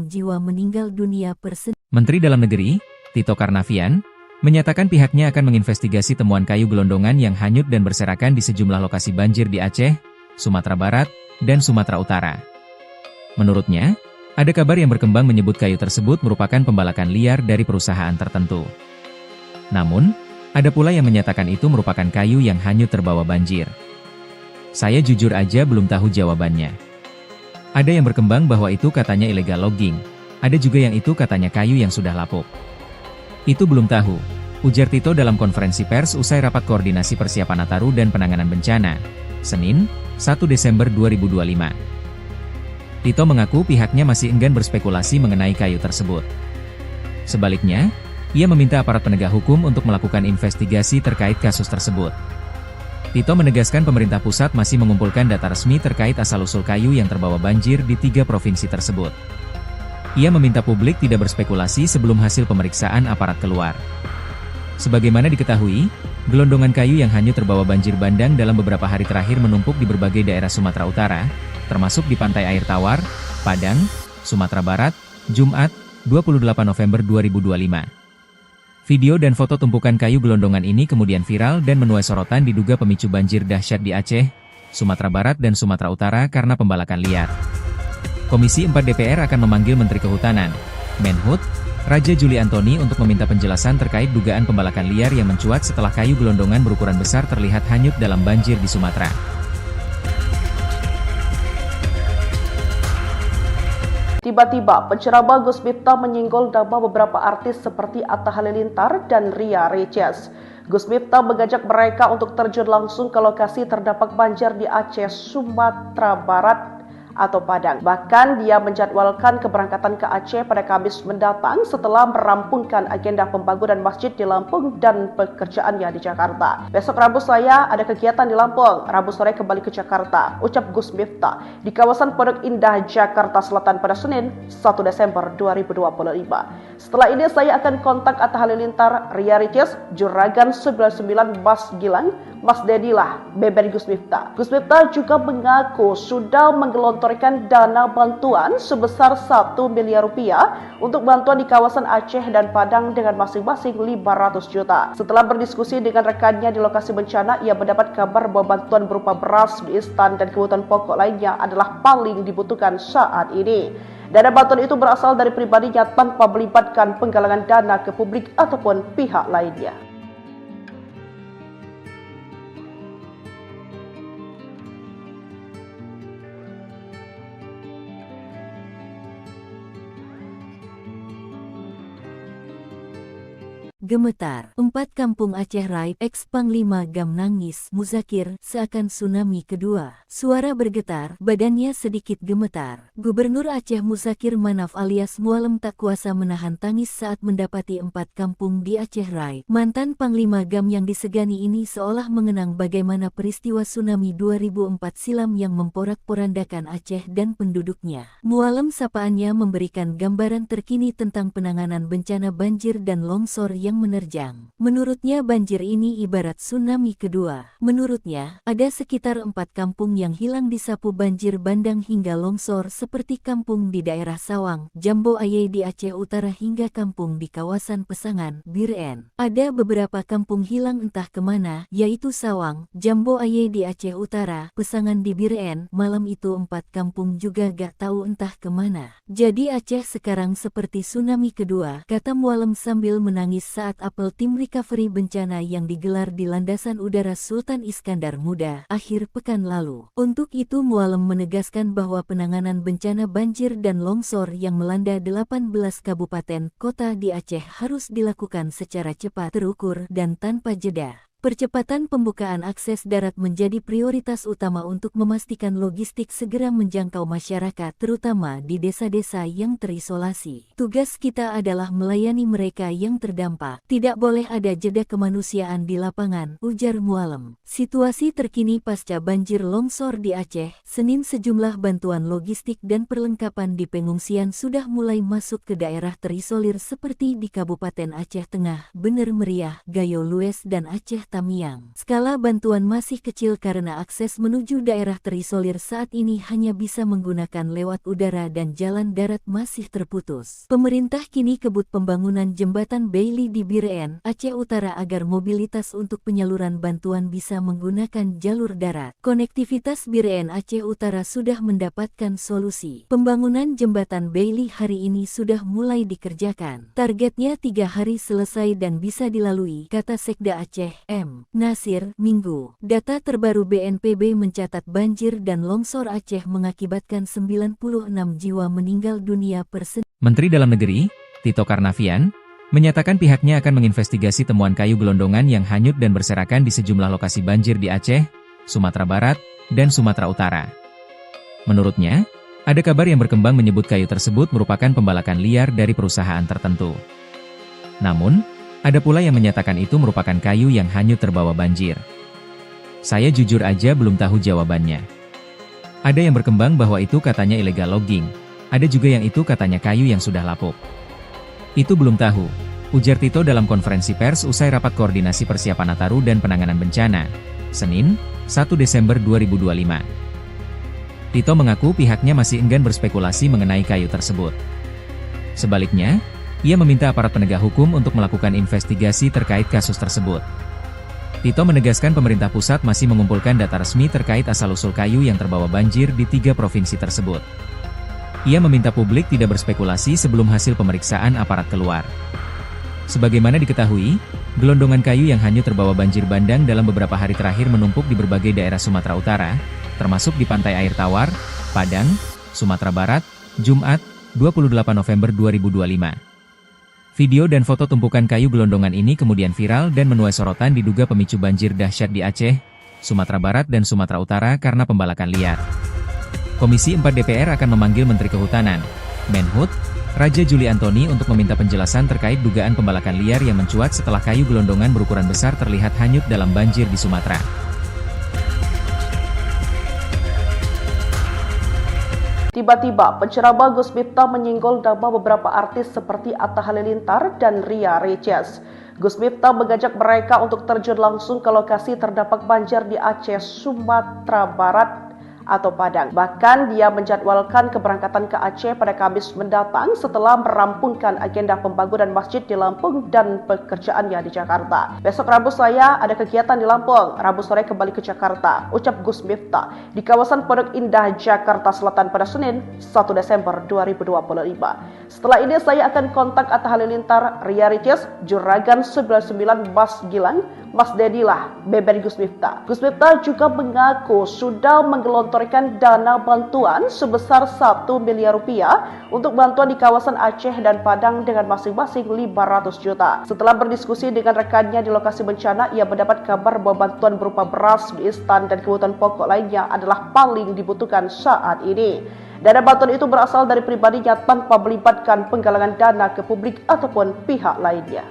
jiwa meninggal dunia per Senin. Menteri Dalam Negeri, Tito Karnavian, menyatakan pihaknya akan menginvestigasi temuan kayu gelondongan yang hanyut dan berserakan di sejumlah lokasi banjir di Aceh, Sumatera Barat, dan Sumatera Utara. Menurutnya, ada kabar yang berkembang menyebut kayu tersebut merupakan pembalakan liar dari perusahaan tertentu. Namun, ada pula yang menyatakan itu merupakan kayu yang hanyut terbawa banjir. Saya jujur aja belum tahu jawabannya. Ada yang berkembang bahwa itu katanya illegal logging, ada juga yang itu katanya kayu yang sudah lapuk. Itu belum tahu, ujar Tito dalam konferensi pers usai rapat koordinasi persiapan Nataru dan penanganan bencana, Senin, 1 Desember 2025. Tito mengaku pihaknya masih enggan berspekulasi mengenai kayu tersebut. Sebaliknya, ia meminta aparat penegak hukum untuk melakukan investigasi terkait kasus tersebut. Tito menegaskan pemerintah pusat masih mengumpulkan data resmi terkait asal-usul kayu yang terbawa banjir di 3 provinsi tersebut. Ia meminta publik tidak berspekulasi sebelum hasil pemeriksaan aparat keluar. Sebagaimana diketahui, gelondongan kayu yang hanyut terbawa banjir bandang dalam beberapa hari terakhir menumpuk di berbagai daerah Sumatera Utara, termasuk di Pantai Air Tawar, Padang, Sumatera Barat, Jumat, 28 November 2025. Video dan foto tumpukan kayu gelondongan ini kemudian viral dan menuai sorotan diduga pemicu banjir dahsyat di Aceh, Sumatera Barat dan Sumatera Utara karena pembalakan liar. Komisi 4 DPR akan memanggil Menteri Kehutanan, Menhut, Raja Juli Antoni untuk meminta penjelasan terkait dugaan pembalakan liar yang mencuat setelah kayu gelondongan berukuran besar terlihat hanyut dalam banjir di Sumatera. Tiba-tiba, penceramah Gus Miftah menyinggol nama beberapa artis seperti Atta Halilintar dan Ria Riches. Gus Miftah mengajak mereka untuk terjun langsung ke lokasi terdampak banjir di Aceh, Sumatera Barat, atau Padang. Bahkan dia menjadwalkan keberangkatan ke Aceh pada Kamis mendatang setelah merampungkan agenda pembangunan masjid di Lampung dan pekerjaannya di Jakarta. Besok Rabu saya ada kegiatan di Lampung, Rabu sore kembali ke Jakarta, ucap Gus Miftah di kawasan Pondok Indah, Jakarta Selatan pada Senin, 1 Desember 2025. Setelah ini saya akan kontak Atta Halilintar, Ria Riches, Juragan 99 Mas Gilang, Mas Dedilah, Beben Gus Miftah. Gus Miftah juga mengaku sudah menggelontorkan dana bantuan sebesar 1 miliar rupiah untuk bantuan di kawasan Aceh dan Padang dengan masing-masing 500 juta. Setelah berdiskusi dengan rekannya di lokasi bencana, ia mendapat kabar bahwa bantuan berupa beras, mie instan, dan kebutuhan pokok lainnya adalah paling dibutuhkan saat ini. Dana bantuan itu berasal dari pribadinya tanpa melibatkan penggalangan dana ke publik ataupun pihak lainnya. gemetar. 4 Kampung Aceh Raib, ex-Panglima GAM nangis, Muzakir, seakan tsunami kedua. Suara bergetar, badannya sedikit gemetar. Gubernur Aceh Muzakir Manaf alias Mualem tak kuasa menahan tangis saat mendapati 4 kampung di Aceh Raib. Mantan Panglima GAM yang disegani ini seolah mengenang bagaimana peristiwa tsunami 2004 silam yang memporak-porandakan Aceh dan penduduknya. Mualem sapaannya memberikan gambaran terkini tentang penanganan bencana banjir dan longsor yang menerjang. Menurutnya banjir ini ibarat tsunami kedua. Menurutnya, ada sekitar 4 kampung yang hilang disapu banjir bandang hingga longsor seperti kampung di daerah Sawang, Jambo Aye di Aceh Utara hingga kampung di kawasan Pesangan, Biren. Ada beberapa kampung hilang entah kemana, yaitu Sawang, Jambo Aye di Aceh Utara, Pesangan di Biren. Malam itu 4 kampung juga gak tahu entah kemana. Jadi Aceh sekarang seperti tsunami kedua, kata Mualem sambil menangis saat apel tim recovery bencana yang digelar di Landasan Udara Sultan Iskandar Muda akhir pekan lalu. Untuk itu Mualem menegaskan bahwa penanganan bencana banjir dan longsor yang melanda 18 kabupaten kota di Aceh harus dilakukan secara cepat, terukur, dan tanpa jeda. Percepatan pembukaan akses darat menjadi prioritas utama untuk memastikan logistik segera menjangkau masyarakat, terutama di desa-desa yang terisolasi. Tugas kita adalah melayani mereka yang terdampak. Tidak boleh ada jeda kemanusiaan di lapangan, ujar Mualem. Situasi terkini pasca banjir longsor di Aceh, Senin sejumlah bantuan logistik dan perlengkapan di pengungsian sudah mulai masuk ke daerah terisolir seperti di Kabupaten Aceh Tengah, Bener Meriah, Gayo Lues, dan Aceh Tamiang. Skala bantuan masih kecil karena akses menuju daerah terisolir saat ini hanya bisa menggunakan lewat udara dan jalan darat masih terputus. Pemerintah kini kebut pembangunan jembatan Bailey di Biren, Aceh Utara agar mobilitas untuk penyaluran bantuan bisa menggunakan jalur darat. Konektivitas Biren Aceh Utara sudah mendapatkan solusi. Pembangunan jembatan Bailey hari ini sudah mulai dikerjakan. Targetnya 3 hari selesai dan bisa dilalui, kata Sekda Aceh, M. Nasir, Minggu. Data terbaru BNPB mencatat banjir dan longsor Aceh mengakibatkan 96 jiwa meninggal dunia per Senin. Menteri Dalam Negeri, Tito Karnavian, menyatakan pihaknya akan menginvestigasi temuan kayu gelondongan yang hanyut dan berserakan di sejumlah lokasi banjir di Aceh, Sumatera Barat, dan Sumatera Utara. Menurutnya, ada kabar yang berkembang menyebut kayu tersebut merupakan pembalakan liar dari perusahaan tertentu. Namun, ada pula yang menyatakan itu merupakan kayu yang hanyut terbawa banjir. Saya jujur aja belum tahu jawabannya. Ada yang berkembang bahwa itu katanya illegal logging, ada juga yang itu katanya kayu yang sudah lapuk. Itu belum tahu, ujar Tito dalam konferensi pers usai rapat koordinasi persiapan Nataru dan penanganan bencana, Senin, 1 Desember 2025. Tito mengaku pihaknya masih enggan berspekulasi mengenai kayu tersebut. Sebaliknya, ia meminta aparat penegak hukum untuk melakukan investigasi terkait kasus tersebut. Tito menegaskan pemerintah pusat masih mengumpulkan data resmi terkait asal-usul kayu yang terbawa banjir di 3 provinsi tersebut. Ia meminta publik tidak berspekulasi sebelum hasil pemeriksaan aparat keluar. Sebagaimana diketahui, gelondongan kayu yang hanyut terbawa banjir bandang dalam beberapa hari terakhir menumpuk di berbagai daerah Sumatera Utara, termasuk di Pantai Air Tawar, Padang, Sumatera Barat, Jumat, 28 November 2025. Video dan foto tumpukan kayu gelondongan ini kemudian viral dan menuai sorotan diduga pemicu banjir dahsyat di Aceh, Sumatera Barat dan Sumatera Utara karena pembalakan liar. Komisi 4 DPR akan memanggil Menteri Kehutanan, Menhut, Raja Juli Antoni untuk meminta penjelasan terkait dugaan pembalakan liar yang mencuat setelah kayu gelondongan berukuran besar terlihat hanyut dalam banjir di Sumatera. Tiba-tiba, penceramah Gus Miftah menyinggol nama beberapa artis seperti Atta Halilintar dan Ria Riches. Gus Miftah mengajak mereka untuk terjun langsung ke lokasi terdampak banjir di Aceh, Sumatera Barat, atau Padang. Bahkan dia menjadwalkan keberangkatan ke Aceh pada Kamis mendatang setelah merampungkan agenda pembangunan masjid di Lampung dan pekerjaannya di Jakarta. Besok Rabu saya ada kegiatan di Lampung, Rabu sore kembali ke Jakarta, ucap Gus Miftah di kawasan Pondok Indah, Jakarta Selatan pada Senin, 1 Desember 2025. Setelah ini saya akan kontak Atta Halilintar, Ria Riches, Juragan 99, Mas Gilang, Mas Dedilah, beber Gus Miftah. Gus Miftah juga mengaku sudah menggelontorkan menggelontorkan dana bantuan sebesar 1 miliar rupiah untuk bantuan di kawasan Aceh dan Padang dengan masing-masing 500 juta. Setelah berdiskusi dengan rekannya di lokasi bencana, ia mendapat kabar bahwa bantuan berupa beras, mie instan, dan kebutuhan pokok lainnya adalah paling dibutuhkan saat ini. Dana bantuan itu berasal dari pribadinya tanpa melibatkan penggalangan dana ke publik ataupun pihak lainnya.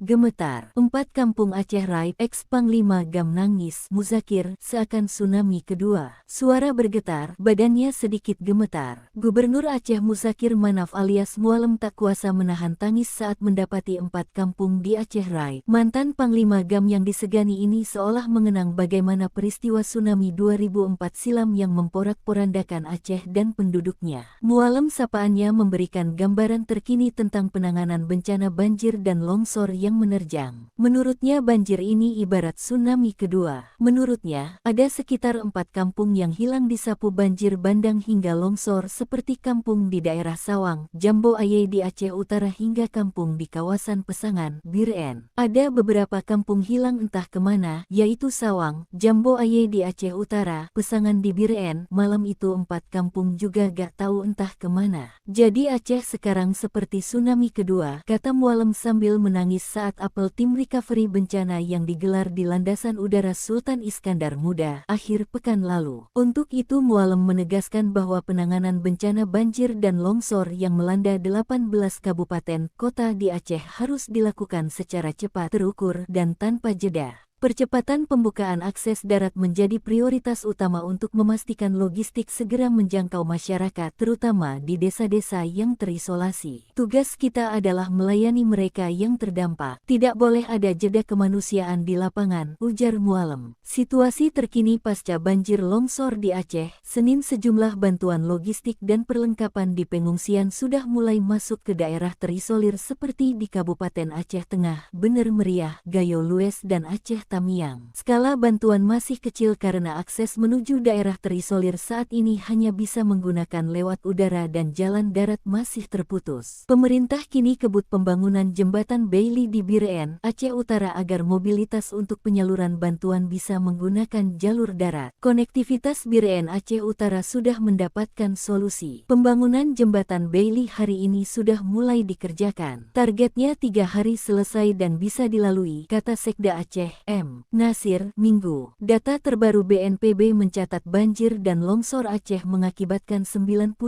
Gemetar, 4 Kampung Aceh Raib, ex-Panglima Gam nangis, Muzakir, seakan tsunami kedua. Suara bergetar, badannya sedikit gemetar. Gubernur Aceh Muzakir Manaf alias Mualem tak kuasa menahan tangis saat mendapati 4 kampung di Aceh Raib. Mantan Panglima Gam yang disegani ini seolah mengenang bagaimana peristiwa tsunami 2004 silam yang memporak-porandakan Aceh dan penduduknya. Mualem sapaannya memberikan gambaran terkini tentang penanganan bencana banjir dan longsor yang menerjang. Menurutnya banjir ini ibarat tsunami kedua. Menurutnya, ada sekitar 4 kampung yang hilang disapu banjir bandang hingga longsor seperti kampung di daerah Sawang, Jambo Aye di Aceh Utara hingga kampung di kawasan Pesangan, Biren. Ada beberapa kampung hilang entah kemana, yaitu Sawang, Jambo Aye di Aceh Utara, Pesangan di Biren. Malam itu 4 kampung juga gak tahu entah kemana. Jadi Aceh sekarang seperti tsunami kedua, kata Mualem sambil menangis saat apel tim recovery bencana yang digelar di Landasan Udara Sultan Iskandar Muda akhir pekan lalu. Untuk itu Mualem menegaskan bahwa penanganan bencana banjir dan longsor yang melanda 18 kabupaten kota di Aceh harus dilakukan secara cepat, terukur, dan tanpa jeda. Percepatan pembukaan akses darat menjadi prioritas utama untuk memastikan logistik segera menjangkau masyarakat, terutama di desa-desa yang terisolasi. Tugas kita adalah melayani mereka yang terdampak. Tidak boleh ada jeda kemanusiaan di lapangan, ujar Mualem. Situasi terkini pasca banjir longsor di Aceh, Senin sejumlah bantuan logistik dan perlengkapan di pengungsian sudah mulai masuk ke daerah terisolir seperti di Kabupaten Aceh Tengah, Bener Meriah, Gayo Lues, dan Aceh Tamiang. Skala bantuan masih kecil karena akses menuju daerah terisolir saat ini hanya bisa menggunakan lewat udara dan jalan darat masih terputus. Pemerintah kini kebut pembangunan jembatan Bailey di Biren, Aceh Utara agar mobilitas untuk penyaluran bantuan bisa menggunakan jalur darat. Konektivitas Biren Aceh Utara sudah mendapatkan solusi. Pembangunan jembatan Bailey hari ini sudah mulai dikerjakan. Targetnya 3 hari selesai dan bisa dilalui, kata Sekda Aceh, M. Nasir, Minggu. Data terbaru BNPB mencatat banjir dan longsor Aceh mengakibatkan 96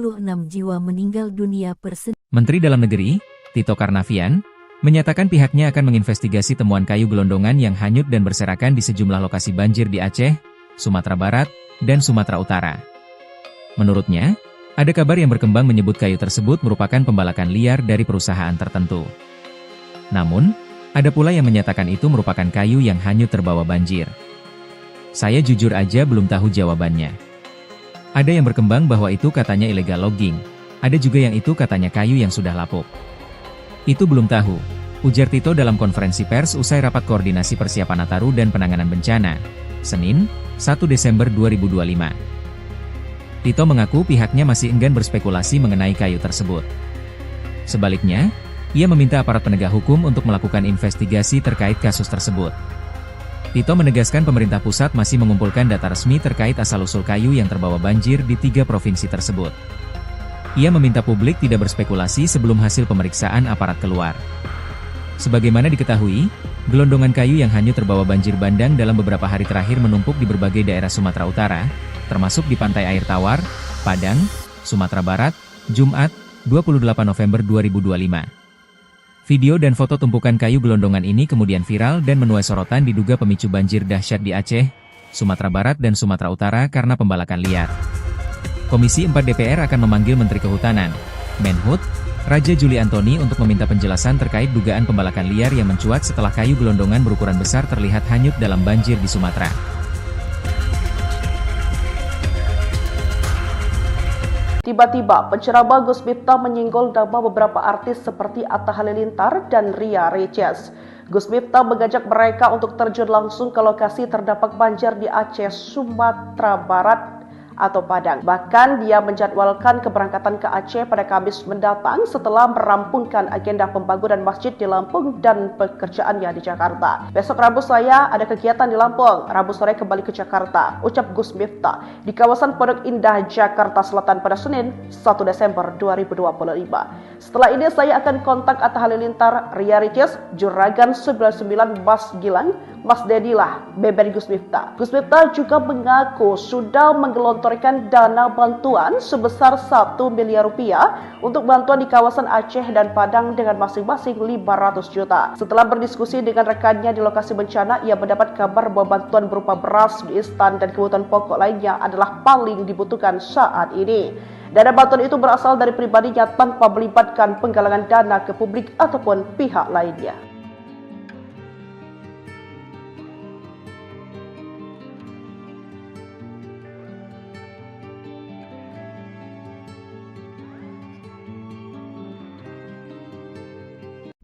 jiwa meninggal dunia per Senin. Menteri Dalam Negeri, Tito Karnavian, menyatakan pihaknya akan menginvestigasi temuan kayu gelondongan yang hanyut dan berserakan di sejumlah lokasi banjir di Aceh, Sumatera Barat, dan Sumatera Utara. Menurutnya, ada kabar yang berkembang menyebut kayu tersebut merupakan pembalakan liar dari perusahaan tertentu. Namun, ada pula yang menyatakan itu merupakan kayu yang hanyut terbawa banjir. Saya jujur aja belum tahu jawabannya. Ada yang berkembang bahwa itu katanya illegal logging, ada juga yang itu katanya kayu yang sudah lapuk. Itu belum tahu, ujar Tito dalam konferensi pers usai rapat koordinasi persiapan Nataru dan penanganan bencana, Senin, 1 Desember 2025. Tito mengaku pihaknya masih enggan berspekulasi mengenai kayu tersebut. Sebaliknya, ia meminta aparat penegak hukum untuk melakukan investigasi terkait kasus tersebut. Tito menegaskan pemerintah pusat masih mengumpulkan data resmi terkait asal-usul kayu yang terbawa banjir di 3 provinsi tersebut. Ia meminta publik tidak berspekulasi sebelum hasil pemeriksaan aparat keluar. Sebagaimana diketahui, gelondongan kayu yang hanyut terbawa banjir bandang dalam beberapa hari terakhir menumpuk di berbagai daerah Sumatera Utara, termasuk di Pantai Air Tawar, Padang, Sumatera Barat, Jumat, 28 November 2025. Video dan foto tumpukan kayu gelondongan ini kemudian viral dan menuai sorotan diduga pemicu banjir dahsyat di Aceh, Sumatera Barat dan Sumatera Utara karena pembalakan liar. Komisi 4 DPR akan memanggil Menteri Kehutanan, Menhut, Raja Juli Antoni untuk meminta penjelasan terkait dugaan pembalakan liar yang mencuat setelah kayu gelondongan berukuran besar terlihat hanyut dalam banjir di Sumatera. Tiba-tiba, penceramah Gus Miftah menyinggol nama beberapa artis seperti Atta Halilintar dan Ria Riches. Gus Miftah mengajak mereka untuk terjun langsung ke lokasi terdampak banjir di Aceh, Sumatera Barat, atau Padang. Bahkan dia menjadwalkan keberangkatan ke Aceh pada Kamis mendatang setelah merampungkan agenda pembangunan masjid di Lampung dan pekerjaannya di Jakarta. Besok Rabu saya ada kegiatan di Lampung, Rabu sore kembali ke Jakarta, ucap Gus Miftah di kawasan Pondok Indah, Jakarta Selatan pada Senin 1 Desember 2025. Setelah ini saya akan kontak Atta Halilintar, Ria Ricis, Juragan 99 Mas Gilang, Mas Dedilah, beber Gus Miftah. Gus Miftah juga mengaku sudah menggelontorkan dana bantuan sebesar 1 miliar rupiah untuk bantuan di kawasan Aceh dan Padang dengan masing-masing 500 juta. Setelah berdiskusi dengan rekannya di lokasi bencana, ia mendapat kabar bahwa bantuan berupa beras, mie instan, dan kebutuhan pokok lainnya adalah paling dibutuhkan saat ini. Dana bantuan itu berasal dari pribadinya tanpa melibatkan penggalangan dana ke publik ataupun pihak lainnya.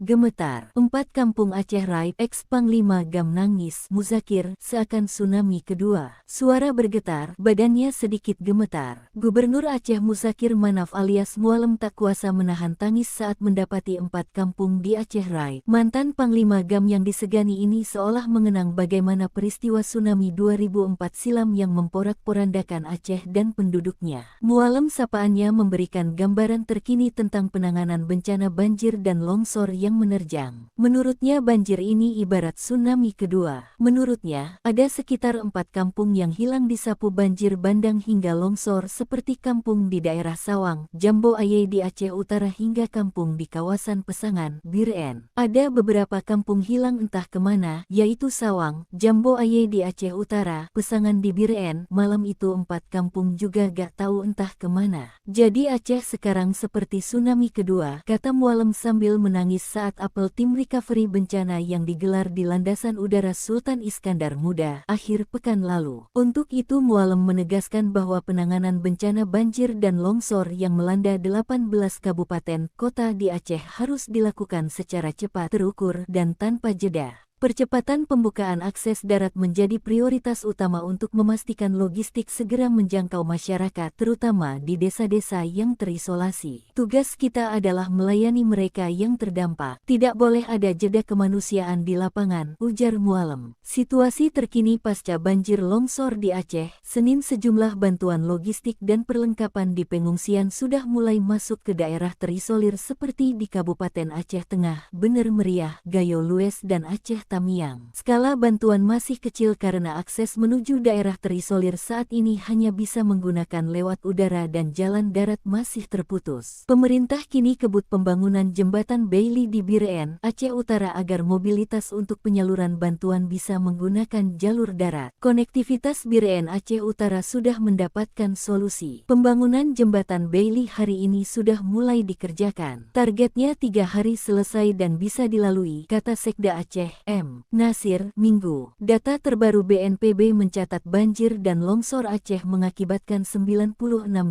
Gemetar, 4 Kampung Aceh Raib, ex-Panglima Gam nangis, Muzakir, seakan tsunami kedua. Suara bergetar, badannya sedikit gemetar. Gubernur Aceh Muzakir Manaf alias Mualem tak kuasa menahan tangis saat mendapati 4 kampung di Aceh Raib. Mantan Panglima Gam yang disegani ini seolah mengenang bagaimana peristiwa tsunami 2004 silam yang memporak-porandakan Aceh dan penduduknya. Mualem sapaannya memberikan gambaran terkini tentang penanganan bencana banjir dan longsor yang menerjang. Menurutnya banjir ini ibarat tsunami kedua. Menurutnya, ada sekitar 4 kampung yang hilang disapu banjir bandang hingga longsor seperti kampung di daerah Sawang, Jambo Aye di Aceh Utara hingga kampung di kawasan Pesangan, Biren. Ada beberapa kampung hilang entah kemana, yaitu Sawang, Jambo Aye di Aceh Utara, Pesangan di Biren. Malam itu 4 kampung juga gak tahu entah kemana. Jadi Aceh sekarang seperti tsunami kedua, kata Mualem sambil menangis saat apel tim recovery bencana yang digelar di Landasan Udara Sultan Iskandar Muda akhir pekan lalu. Untuk itu Mualem menegaskan bahwa penanganan bencana banjir dan longsor yang melanda 18 kabupaten kota di Aceh harus dilakukan secara cepat, terukur, dan tanpa jeda. Percepatan pembukaan akses darat menjadi prioritas utama untuk memastikan logistik segera menjangkau masyarakat, terutama di desa-desa yang terisolasi. Tugas kita adalah melayani mereka yang terdampak. Tidak boleh ada jeda kemanusiaan di lapangan, ujar Mualem. Situasi terkini pasca banjir longsor di Aceh, Senin sejumlah bantuan logistik dan perlengkapan di pengungsian sudah mulai masuk ke daerah terisolir seperti di Kabupaten Aceh Tengah, Bener Meriah, Gayo Lues, dan Aceh Tamiang. Skala bantuan masih kecil karena akses menuju daerah terisolir saat ini hanya bisa menggunakan lewat udara dan jalan darat masih terputus. Pemerintah kini kebut pembangunan jembatan Bailey di Biren, Aceh Utara agar mobilitas untuk penyaluran bantuan bisa menggunakan jalur darat. Konektivitas Biren Aceh Utara sudah mendapatkan solusi. Pembangunan jembatan Bailey hari ini sudah mulai dikerjakan. Targetnya 3 hari selesai dan bisa dilalui, kata Sekda Aceh, M. Nasir, Minggu. Data terbaru BNPB mencatat banjir dan longsor Aceh mengakibatkan 96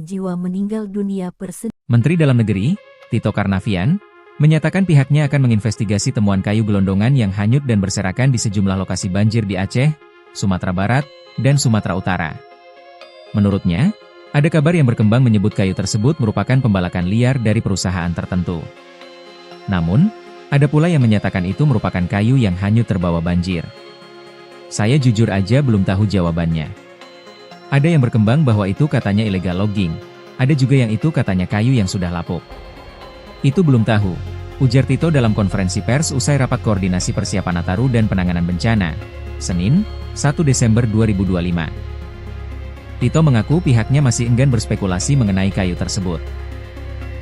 jiwa meninggal dunia per Senin. Menteri Dalam Negeri, Tito Karnavian, menyatakan pihaknya akan menginvestigasi temuan kayu gelondongan yang hanyut dan berserakan di sejumlah lokasi banjir di Aceh, Sumatera Barat, dan Sumatera Utara. Menurutnya, ada kabar yang berkembang menyebut kayu tersebut merupakan pembalakan liar dari perusahaan tertentu. Namun, ada pula yang menyatakan itu merupakan kayu yang hanyut terbawa banjir. Saya jujur aja belum tahu jawabannya. Ada yang berkembang bahwa itu katanya illegal logging, ada juga yang itu katanya kayu yang sudah lapuk. Itu belum tahu, ujar Tito dalam konferensi pers usai rapat koordinasi persiapan Nataru dan penanganan bencana, Senin, 1 Desember 2025. Tito mengaku pihaknya masih enggan berspekulasi mengenai kayu tersebut.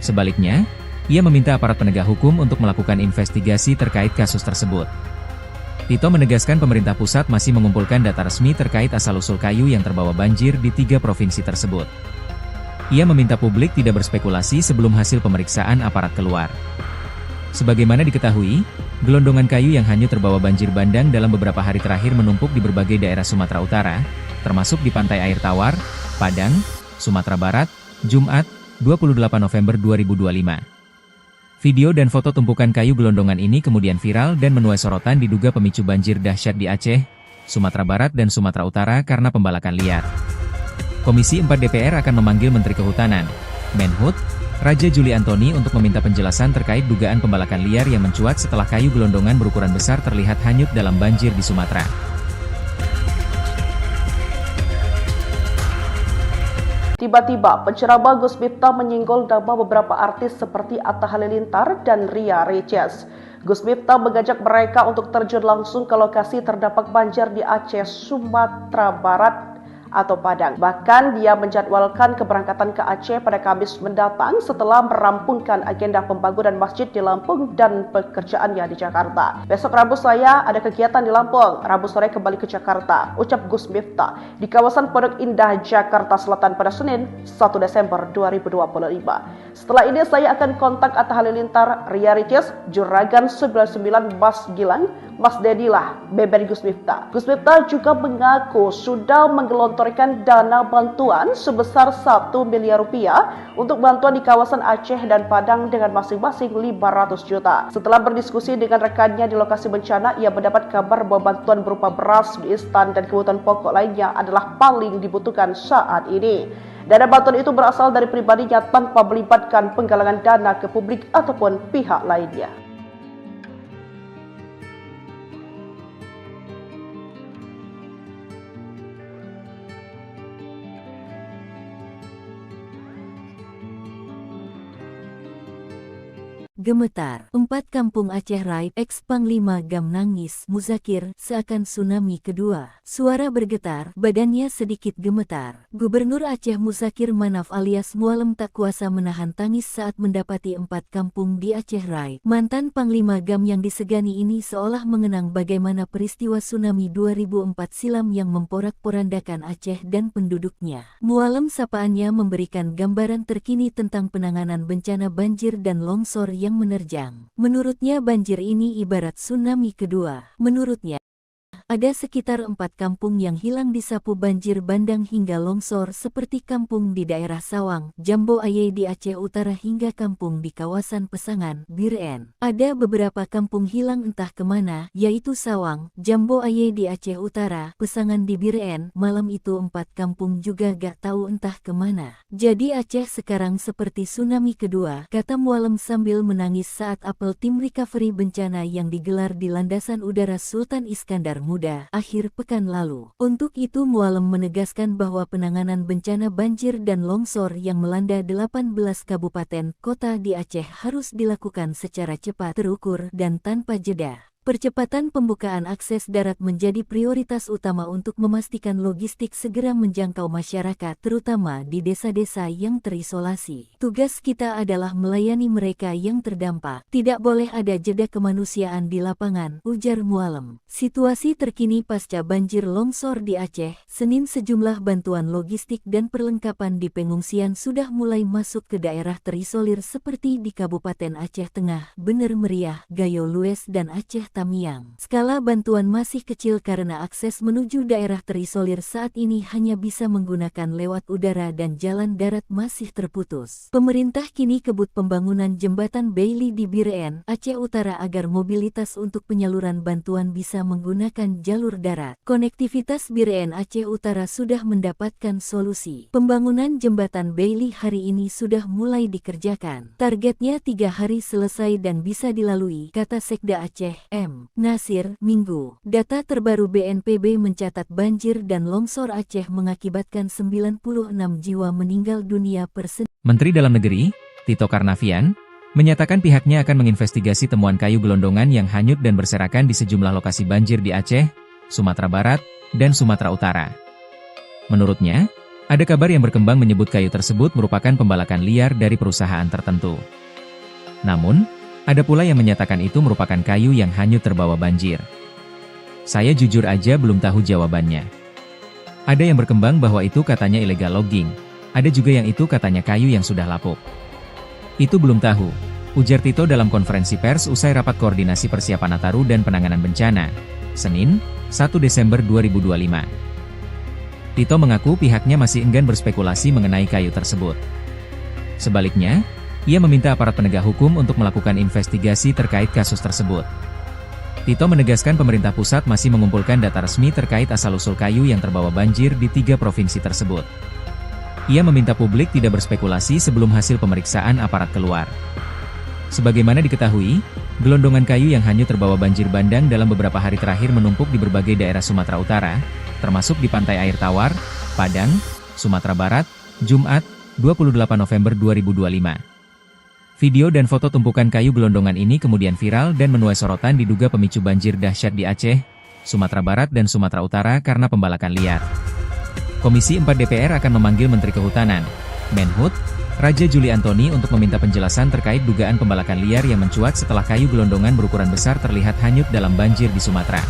Sebaliknya, ia meminta aparat penegak hukum untuk melakukan investigasi terkait kasus tersebut. Tito menegaskan pemerintah pusat masih mengumpulkan data resmi terkait asal-usul kayu yang terbawa banjir di 3 provinsi tersebut. Ia meminta publik tidak berspekulasi sebelum hasil pemeriksaan aparat keluar. Sebagaimana diketahui, gelondongan kayu yang hanyut terbawa banjir bandang dalam beberapa hari terakhir menumpuk di berbagai daerah Sumatera Utara, termasuk di Pantai Air Tawar, Padang, Sumatera Barat, Jumat, 28 November 2025. Video dan foto tumpukan kayu gelondongan ini kemudian viral dan menuai sorotan diduga pemicu banjir dahsyat di Aceh, Sumatera Barat dan Sumatera Utara karena pembalakan liar. Komisi 4 DPR akan memanggil Menteri Kehutanan, Menhut, Raja Juli Antoni untuk meminta penjelasan terkait dugaan pembalakan liar yang mencuat setelah kayu gelondongan berukuran besar terlihat hanyut dalam banjir di Sumatera. Tiba-tiba, penceramah Gus Miftah menyinggol nama beberapa artis seperti Atta Halilintar dan Ria Riches. Gus Miftah mengajak mereka untuk terjun langsung ke lokasi terdampak banjir di Aceh, Sumatera Barat atau Padang. Bahkan dia menjadwalkan keberangkatan ke Aceh pada Kamis mendatang setelah merampungkan agenda pembangunan masjid di Lampung dan pekerjaannya di Jakarta. Besok Rabu saya ada kegiatan di Lampung, Rabu sore kembali ke Jakarta, ucap Gus Miftah di kawasan Pondok Indah, Jakarta Selatan pada Senin, 1 Desember 2025. Setelah ini saya akan kontak Atta Halilintar, Ria Riches, Juragan 99 Mas Gilang, Mas Dedilah, beber Gus Miftah. Gus Miftah juga mengaku sudah menggelontorkan dana bantuan sebesar 1 miliar rupiah untuk bantuan di kawasan Aceh dan Padang dengan masing-masing 500 juta. Setelah berdiskusi dengan rekannya di lokasi bencana, ia mendapat kabar bahwa bantuan berupa beras, mie instan, dan kebutuhan pokok lainnya adalah paling dibutuhkan saat ini. Dana bantuan itu berasal dari pribadinya tanpa melibatkan penggalangan dana ke publik ataupun pihak lainnya. Gemetar, 4 kampung Aceh Raib, ex-Panglima Gam nangis, Muzakir, seakan tsunami kedua. Suara bergetar, badannya sedikit gemetar. Gubernur Aceh Muzakir Manaf alias Mualem tak kuasa menahan tangis saat mendapati 4 kampung di Aceh Raib. Mantan Panglima Gam yang disegani ini seolah mengenang bagaimana peristiwa tsunami 2004 silam yang memporak-porandakan Aceh dan penduduknya. Mualem sapaannya memberikan gambaran terkini tentang penanganan bencana banjir dan longsor yang menerjang. Menurutnya banjir ini ibarat tsunami kedua. Menurutnya, ada sekitar 4 kampung yang hilang disapu banjir bandang hingga longsor seperti kampung di daerah Sawang, Jambo Aye di Aceh Utara hingga kampung di kawasan Pesangan, Biren. Ada beberapa kampung hilang entah kemana, yaitu Sawang, Jambo Aye di Aceh Utara, Pesangan di Biren. Malam itu 4 kampung juga gak tahu entah kemana. Jadi Aceh sekarang seperti tsunami kedua, kata Mualem sambil menangis saat apel tim recovery bencana yang digelar di Landasan Udara Sultan Iskandar Muda akhir pekan lalu. Untuk itu Mualem menegaskan bahwa penanganan bencana banjir dan longsor yang melanda 18 kabupaten kota di Aceh harus dilakukan secara cepat, terukur, dan tanpa jeda. Percepatan pembukaan akses darat menjadi prioritas utama untuk memastikan logistik segera menjangkau masyarakat, terutama di desa-desa yang terisolasi. Tugas kita adalah melayani mereka yang terdampak. Tidak boleh ada jeda kemanusiaan di lapangan, ujar Mualem. Situasi terkini pasca banjir longsor di Aceh, Senin sejumlah bantuan logistik dan perlengkapan di pengungsian sudah mulai masuk ke daerah terisolir seperti di Kabupaten Aceh Tengah, Bener Meriah, Gayo Lues, dan Aceh Tamiang. Skala bantuan masih kecil karena akses menuju daerah terisolir saat ini hanya bisa menggunakan lewat udara dan jalan darat masih terputus. Pemerintah kini kebut pembangunan jembatan Bailey di Biren, Aceh Utara agar mobilitas untuk penyaluran bantuan bisa menggunakan jalur darat. Konektivitas Biren Aceh Utara sudah mendapatkan solusi. Pembangunan jembatan Bailey hari ini sudah mulai dikerjakan. Targetnya 3 hari selesai dan bisa dilalui, kata Sekda Aceh, M. Nasir, Minggu. Data terbaru BNPB mencatat banjir dan longsor Aceh mengakibatkan 96 jiwa meninggal dunia per Senin. Menteri Dalam Negeri, Tito Karnavian, menyatakan pihaknya akan menginvestigasi temuan kayu gelondongan yang hanyut dan berserakan di sejumlah lokasi banjir di Aceh, Sumatera Barat, dan Sumatera Utara. Menurutnya, ada kabar yang berkembang menyebut kayu tersebut merupakan pembalakan liar dari perusahaan tertentu. Namun, ada pula yang menyatakan itu merupakan kayu yang hanyut terbawa banjir. Saya jujur aja belum tahu jawabannya. Ada yang berkembang bahwa itu katanya illegal logging, ada juga yang itu katanya kayu yang sudah lapuk. Itu belum tahu, ujar Tito dalam konferensi pers usai rapat koordinasi persiapan Nataru dan penanganan bencana, Senin, 1 Desember 2025. Tito mengaku pihaknya masih enggan berspekulasi mengenai kayu tersebut. Sebaliknya, ia meminta aparat penegak hukum untuk melakukan investigasi terkait kasus tersebut. Tito menegaskan pemerintah pusat masih mengumpulkan data resmi terkait asal-usul kayu yang terbawa banjir di 3 provinsi tersebut. Ia meminta publik tidak berspekulasi sebelum hasil pemeriksaan aparat keluar. Sebagaimana diketahui, gelondongan kayu yang hanyut terbawa banjir bandang dalam beberapa hari terakhir menumpuk di berbagai daerah Sumatera Utara, termasuk di Pantai Air Tawar, Padang, Sumatera Barat, Jumat, 28 November 2025. Video dan foto tumpukan kayu gelondongan ini kemudian viral dan menuai sorotan diduga pemicu banjir dahsyat di Aceh, Sumatera Barat dan Sumatera Utara karena pembalakan liar. Komisi 4 DPR akan memanggil Menteri Kehutanan, Menhut, Raja Juli Antoni untuk meminta penjelasan terkait dugaan pembalakan liar yang mencuat setelah kayu gelondongan berukuran besar terlihat hanyut dalam banjir di Sumatera.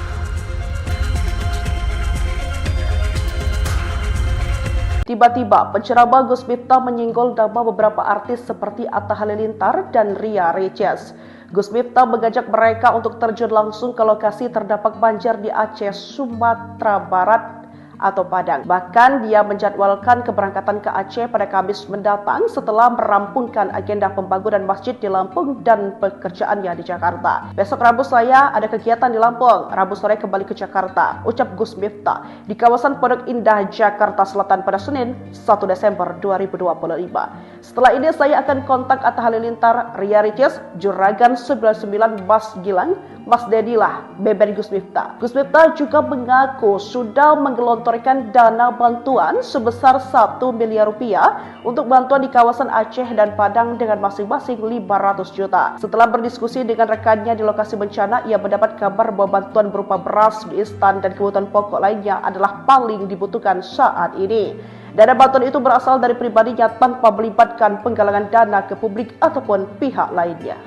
Tiba-tiba, penceramah Gus Miftah menyinggol nama beberapa artis seperti Atta Halilintar dan Ria Riches. Gus Miftah mengajak mereka untuk terjun langsung ke lokasi terdampak banjir di Aceh, Sumatera Barat atau Padang. Bahkan dia menjadwalkan keberangkatan ke Aceh pada Kamis mendatang setelah merampungkan agenda pembangunan masjid di Lampung dan pekerjaannya di Jakarta. Besok Rabu saya ada kegiatan di Lampung, Rabu sore kembali ke Jakarta, ucap Gus Miftah di kawasan Pondok Indah, Jakarta Selatan pada Senin, 1 Desember 2025. Setelah ini saya akan kontak Atta Halilintar, Ria Riches, Juragan 99 Mas Gilang, Mas Dedilah, Beben Gus Miftah. Gus Miftah juga mengaku sudah menggelontorkan dana bantuan sebesar 1 miliar rupiah untuk bantuan di kawasan Aceh dan Padang dengan masing-masing 500 juta. Setelah berdiskusi dengan rekannya di lokasi bencana, ia mendapat kabar bahwa bantuan berupa beras, mie instan, dan kebutuhan pokok lainnya adalah paling dibutuhkan saat ini. Dana bantuan itu berasal dari pribadinya tanpa melibatkan penggalangan dana ke publik ataupun pihak lainnya.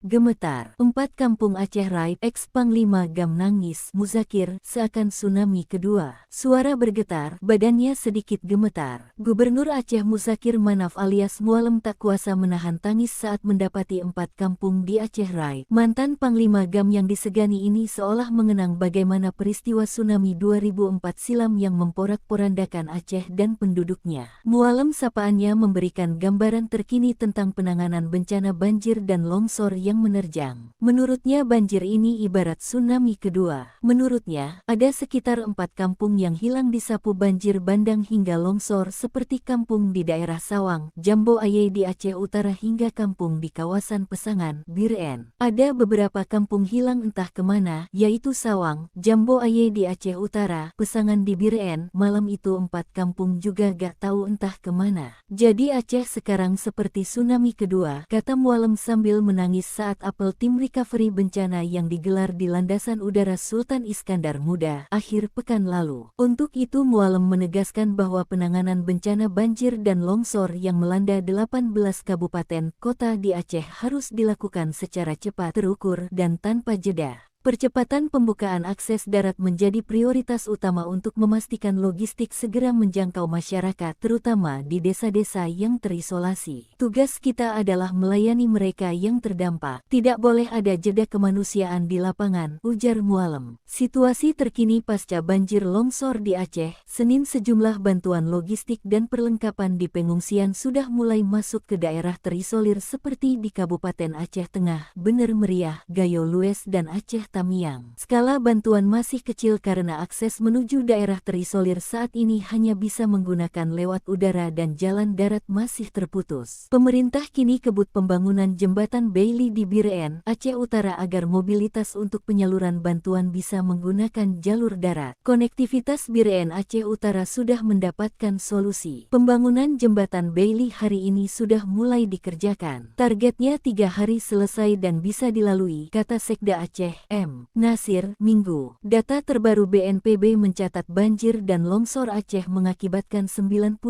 Gemetar, 4 kampung Aceh Raib, ex-Panglima Gam nangis, Muzakir, seakan tsunami kedua. Suara bergetar, badannya sedikit gemetar. Gubernur Aceh Muzakir Manaf alias Mualem tak kuasa menahan tangis saat mendapati 4 kampung di Aceh Raib. Mantan Panglima Gam yang disegani ini seolah mengenang bagaimana peristiwa tsunami 2004 silam yang memporak-porandakan Aceh dan penduduknya. Mualem sapaannya memberikan gambaran terkini tentang penanganan bencana banjir dan longsor yang menerjang. Menurutnya banjir ini ibarat tsunami kedua. Menurutnya, ada sekitar 4 kampung yang hilang disapu banjir bandang hingga longsor seperti kampung di daerah Sawang, Jambo Aye di Aceh Utara hingga kampung di kawasan Pesangan, Biren. Ada beberapa kampung hilang entah kemana, yaitu Sawang, Jambo Aye di Aceh Utara, Pesangan di Biren. Malam itu 4 kampung juga gak tahu entah kemana. Jadi Aceh sekarang seperti tsunami kedua, kata Mualem sambil menangis saat apel tim recovery bencana yang digelar di Landasan Udara Sultan Iskandar Muda akhir pekan lalu. Untuk itu Mualem menegaskan bahwa penanganan bencana banjir dan longsor yang melanda 18 kabupaten kota di Aceh harus dilakukan secara cepat, terukur, dan tanpa jeda. Percepatan pembukaan akses darat menjadi prioritas utama untuk memastikan logistik segera menjangkau masyarakat, terutama di desa-desa yang terisolasi. Tugas kita adalah melayani mereka yang terdampak. Tidak boleh ada jeda kemanusiaan di lapangan, ujar Mualem. Situasi terkini pasca banjir longsor di Aceh, Senin sejumlah bantuan logistik dan perlengkapan di pengungsian sudah mulai masuk ke daerah terisolir seperti di Kabupaten Aceh Tengah, Bener Meriah, Gayo Lues, dan Aceh Tamiang. Skala bantuan masih kecil karena akses menuju daerah terisolir saat ini hanya bisa menggunakan lewat udara dan jalan darat masih terputus. Pemerintah kini kebut pembangunan jembatan Bailey di Biren, Aceh Utara agar mobilitas untuk penyaluran bantuan bisa menggunakan jalur darat. Konektivitas Biren Aceh Utara sudah mendapatkan solusi. Pembangunan jembatan Bailey hari ini sudah mulai dikerjakan. Targetnya 3 hari selesai dan bisa dilalui, kata Sekda Aceh, M. Nasir, Minggu. Data terbaru BNPB mencatat banjir dan longsor Aceh mengakibatkan 96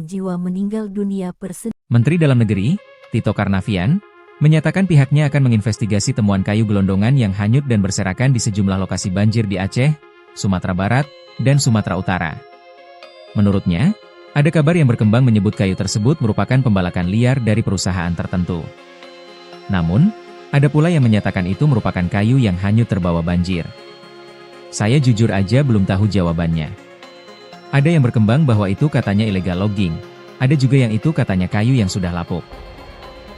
jiwa meninggal dunia per Senin. Menteri Dalam Negeri, Tito Karnavian, menyatakan pihaknya akan menginvestigasi temuan kayu gelondongan yang hanyut dan berserakan di sejumlah lokasi banjir di Aceh, Sumatera Barat, dan Sumatera Utara. Menurutnya, ada kabar yang berkembang menyebut kayu tersebut merupakan pembalakan liar dari perusahaan tertentu. Namun, ada pula yang menyatakan itu merupakan kayu yang hanyut terbawa banjir. Saya jujur aja belum tahu jawabannya. Ada yang berkembang bahwa itu katanya illegal logging, Ada juga yang itu katanya kayu yang sudah lapuk.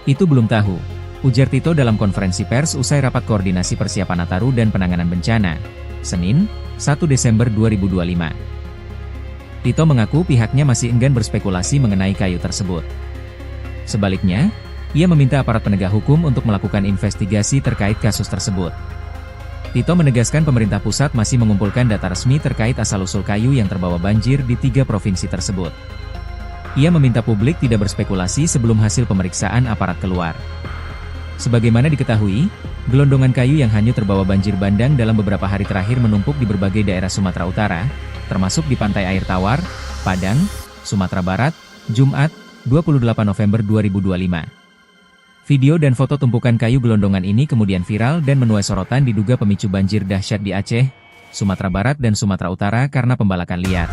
Itu belum tahu, ujar Tito dalam konferensi pers usai rapat koordinasi persiapan Nataru dan penanganan bencana, Senin, 1 Desember 2025. Tito mengaku pihaknya masih enggan berspekulasi mengenai kayu tersebut. Sebaliknya, ia meminta aparat penegak hukum untuk melakukan investigasi terkait kasus tersebut. Tito menegaskan pemerintah pusat masih mengumpulkan data resmi terkait asal-usul kayu yang terbawa banjir di 3 provinsi tersebut. Ia meminta publik tidak berspekulasi sebelum hasil pemeriksaan aparat keluar. Sebagaimana diketahui, gelondongan kayu yang hanyut terbawa banjir bandang dalam beberapa hari terakhir menumpuk di berbagai daerah Sumatera Utara, termasuk di Pantai Air Tawar, Padang, Sumatera Barat, Jumat, 28 November 2025. Video dan foto tumpukan kayu gelondongan ini kemudian viral dan menuai sorotan diduga pemicu banjir dahsyat di Aceh, Sumatera Barat dan Sumatera Utara karena pembalakan liar.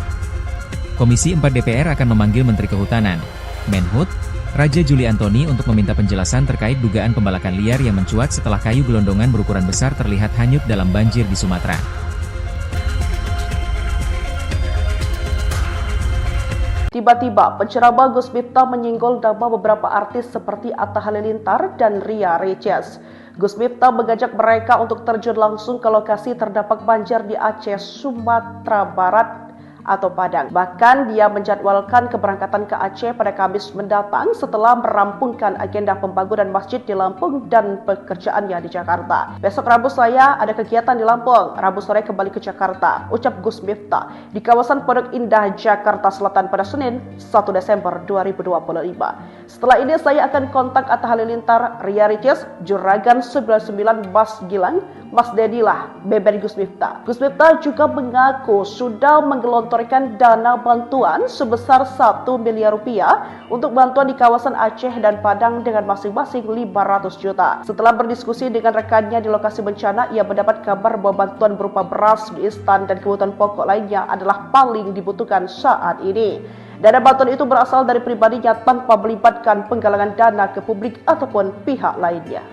Komisi 4 DPR akan memanggil Menteri Kehutanan, Menhut, Raja Juli Antoni untuk meminta penjelasan terkait dugaan pembalakan liar yang mencuat setelah kayu gelondongan berukuran besar terlihat hanyut dalam banjir di Sumatera. Tiba-tiba, penceramah Gus Miftah menyinggol nama beberapa artis seperti Atta Halilintar dan Ria Riches. Gus Miftah mengajak mereka untuk terjun langsung ke lokasi terdampak banjir di Aceh, Sumatera Barat atau Padang. Bahkan dia menjadwalkan keberangkatan ke Aceh pada Kamis mendatang setelah merampungkan agenda pembangunan masjid di Lampung dan pekerjaannya di Jakarta. Besok Rabu saya ada kegiatan di Lampung, Rabu sore kembali ke Jakarta, ucap Gus Miftah di kawasan Pondok Indah, Jakarta Selatan pada Senin, 1 Desember 2025. Setelah ini saya akan kontak Atta Halilintar, Ria Riches, Juragan 99 Mas Gilang, Mas Dedilah, Beben Gus Miftah. Gus Miftah juga mengaku sudah menggelontorkan dana bantuan sebesar 1 miliar rupiah untuk bantuan di kawasan Aceh dan Padang dengan masing-masing 500 juta. Setelah berdiskusi dengan rekannya di lokasi bencana, ia mendapat kabar bahwa bantuan berupa beras, mie instan, dan kebutuhan pokok lainnya adalah paling dibutuhkan saat ini. Dana bantuan itu berasal dari pribadinya tanpa melibatkan penggalangan dana ke publik ataupun pihak lainnya.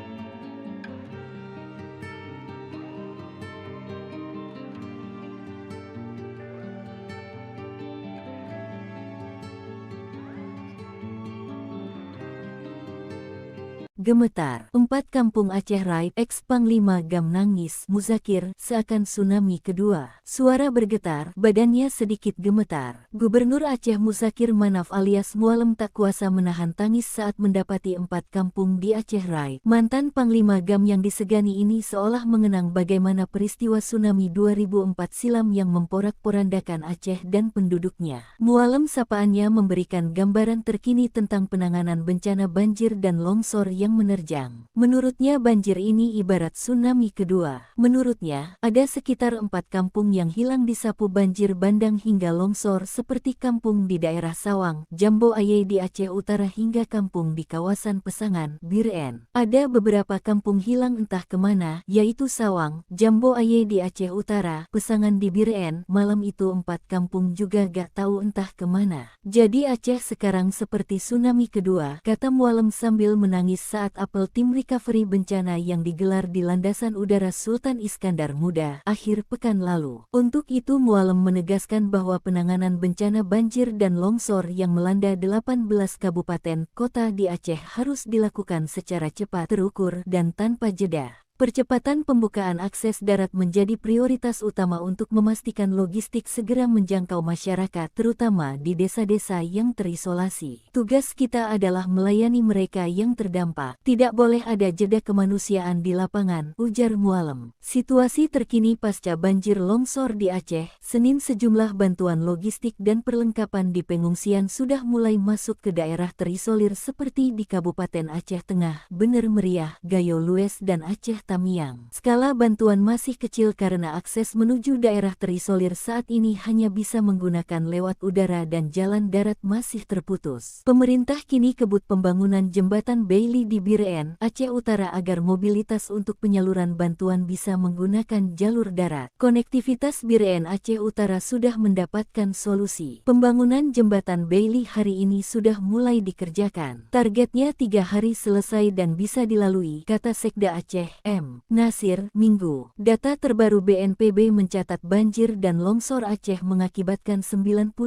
Gemetar, 4 kampung Aceh Raib, ex-Panglima Gam nangis, Muzakir, seakan tsunami kedua. Suara bergetar, badannya sedikit gemetar. Gubernur Aceh Muzakir Manaf alias Mualem tak kuasa menahan tangis saat mendapati 4 kampung di Aceh Raib. Mantan Panglima Gam yang disegani ini seolah mengenang bagaimana peristiwa tsunami 2004 silam yang memporak-porandakan Aceh dan penduduknya. Mualem sapaannya memberikan gambaran terkini tentang penanganan bencana banjir dan longsor yang menerjang. Menurutnya banjir ini ibarat tsunami kedua. Menurutnya, ada sekitar 4 kampung yang hilang disapu banjir bandang hingga longsor seperti kampung di daerah Sawang, Jambo Aye di Aceh Utara hingga kampung di kawasan Pesangan, Biren. Ada beberapa kampung hilang entah kemana, yaitu Sawang, Jambo Aye di Aceh Utara, Pesangan di Biren. Malam itu 4 kampung juga gak tahu entah kemana. Jadi Aceh sekarang seperti tsunami kedua, kata Mualem sambil menangis saat apel tim recovery bencana yang digelar di Landasan Udara Sultan Iskandar Muda akhir pekan lalu. Untuk itu Mualem menegaskan bahwa penanganan bencana banjir dan longsor yang melanda 18 kabupaten kota di Aceh harus dilakukan secara cepat, terukur, dan tanpa jeda. Percepatan pembukaan akses darat menjadi prioritas utama untuk memastikan logistik segera menjangkau masyarakat, terutama di desa-desa yang terisolasi. Tugas kita adalah melayani mereka yang terdampak. Tidak boleh ada jeda kemanusiaan di lapangan, ujar Mualem. Situasi terkini pasca banjir longsor di Aceh, Senin sejumlah bantuan logistik dan perlengkapan di pengungsian sudah mulai masuk ke daerah terisolir seperti di Kabupaten Aceh Tengah, Bener Meriah, Gayo Lues, dan Aceh Tamiang. Skala bantuan masih kecil karena akses menuju daerah terisolir saat ini hanya bisa menggunakan lewat udara dan jalan darat masih terputus. Pemerintah kini kebut pembangunan jembatan Bailey di Biren, Aceh Utara agar mobilitas untuk penyaluran bantuan bisa menggunakan jalur darat. Konektivitas Biren Aceh Utara sudah mendapatkan solusi. Pembangunan jembatan Bailey hari ini sudah mulai dikerjakan. Targetnya 3 hari selesai dan bisa dilalui, kata Sekda Aceh, M. M. Nasir, Minggu. Data terbaru BNPB mencatat banjir dan longsor Aceh mengakibatkan 96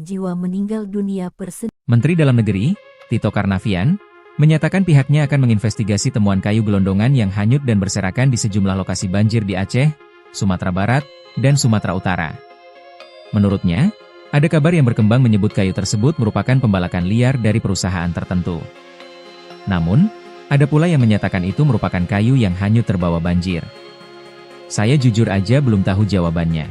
jiwa meninggal dunia per Senin. Menteri Dalam Negeri, Tito Karnavian, menyatakan pihaknya akan menginvestigasi temuan kayu gelondongan yang hanyut dan berserakan di sejumlah lokasi banjir di Aceh, Sumatera Barat, dan Sumatera Utara. Menurutnya, ada kabar yang berkembang menyebut kayu tersebut merupakan pembalakan liar dari perusahaan tertentu. Namun, ada pula yang menyatakan itu merupakan kayu yang hanyut terbawa banjir. Saya jujur aja belum tahu jawabannya.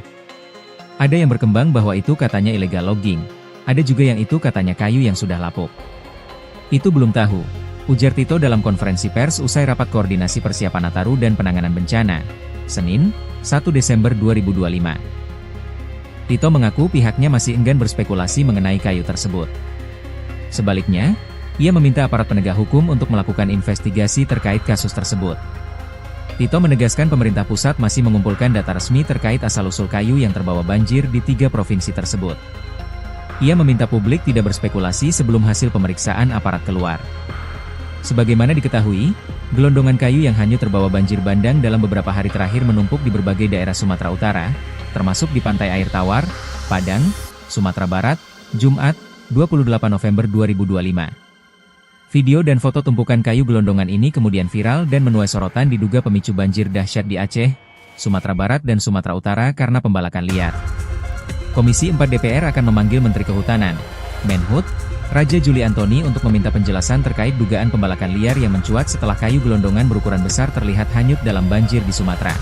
Ada yang berkembang bahwa itu katanya illegal logging, ada juga yang itu katanya kayu yang sudah lapuk. Itu belum tahu, ujar Tito dalam konferensi pers usai rapat koordinasi persiapan Nataru dan penanganan bencana, Senin, 1 Desember 2025. Tito mengaku pihaknya masih enggan berspekulasi mengenai kayu tersebut. Sebaliknya, ia meminta aparat penegak hukum untuk melakukan investigasi terkait kasus tersebut. Tito menegaskan pemerintah pusat masih mengumpulkan data resmi terkait asal-usul kayu yang terbawa banjir di 3 provinsi tersebut. Ia meminta publik tidak berspekulasi sebelum hasil pemeriksaan aparat keluar. Sebagaimana diketahui, gelondongan kayu yang hanyut terbawa banjir bandang dalam beberapa hari terakhir menumpuk di berbagai daerah Sumatera Utara, termasuk di Pantai Air Tawar, Padang, Sumatera Barat, Jumat, 28 November 2025. Video dan foto tumpukan kayu gelondongan ini kemudian viral dan menuai sorotan diduga pemicu banjir dahsyat di Aceh, Sumatera Barat dan Sumatera Utara karena pembalakan liar. Komisi 4 DPR akan memanggil Menteri Kehutanan, Menhut, Raja Juli Antoni untuk meminta penjelasan terkait dugaan pembalakan liar yang mencuat setelah kayu gelondongan berukuran besar terlihat hanyut dalam banjir di Sumatera.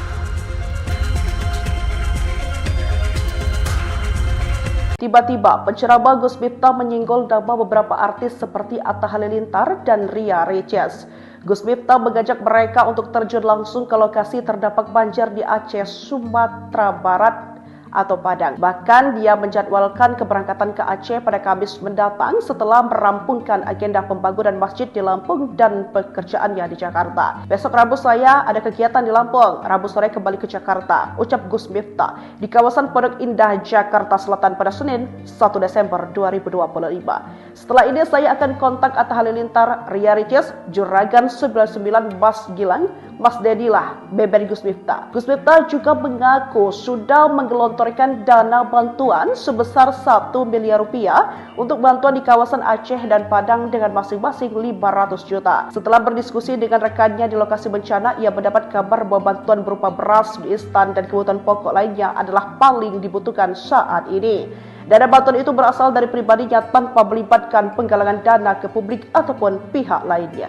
Tiba-tiba, penceramah Gus Miftah menyinggung nama beberapa artis seperti Atta Halilintar dan Ria Riches. Gus Miftah mengajak mereka untuk terjun langsung ke lokasi terdampak banjir di Aceh, Sumatera Barat, atau Padang. Bahkan dia menjadwalkan keberangkatan ke Aceh pada Kamis mendatang setelah merampungkan agenda pembangunan masjid di Lampung dan pekerjaannya di Jakarta. Besok Rabu saya ada kegiatan di Lampung, Rabu sore kembali ke Jakarta, ucap Gus Miftah di kawasan Pondok Indah, Jakarta Selatan pada Senin, 1 Desember 2025. Setelah ini saya akan kontak Atta Halilintar, Ria Riches, Juragan 99, Mas Gilang, Mas Dedilah, beber Gus Miftah. Gus Miftah juga mengaku sudah menggelontorkan dana bantuan sebesar 1 miliar rupiah untuk bantuan di kawasan Aceh dan Padang dengan masing-masing 500 juta. Setelah berdiskusi dengan rekannya di lokasi bencana, ia mendapat kabar bahwa bantuan berupa beras, mie instan, dan kebutuhan pokok lainnya adalah paling dibutuhkan saat ini. Dana bantuan itu berasal dari pribadinya tanpa melibatkan penggalangan dana ke publik ataupun pihak lainnya.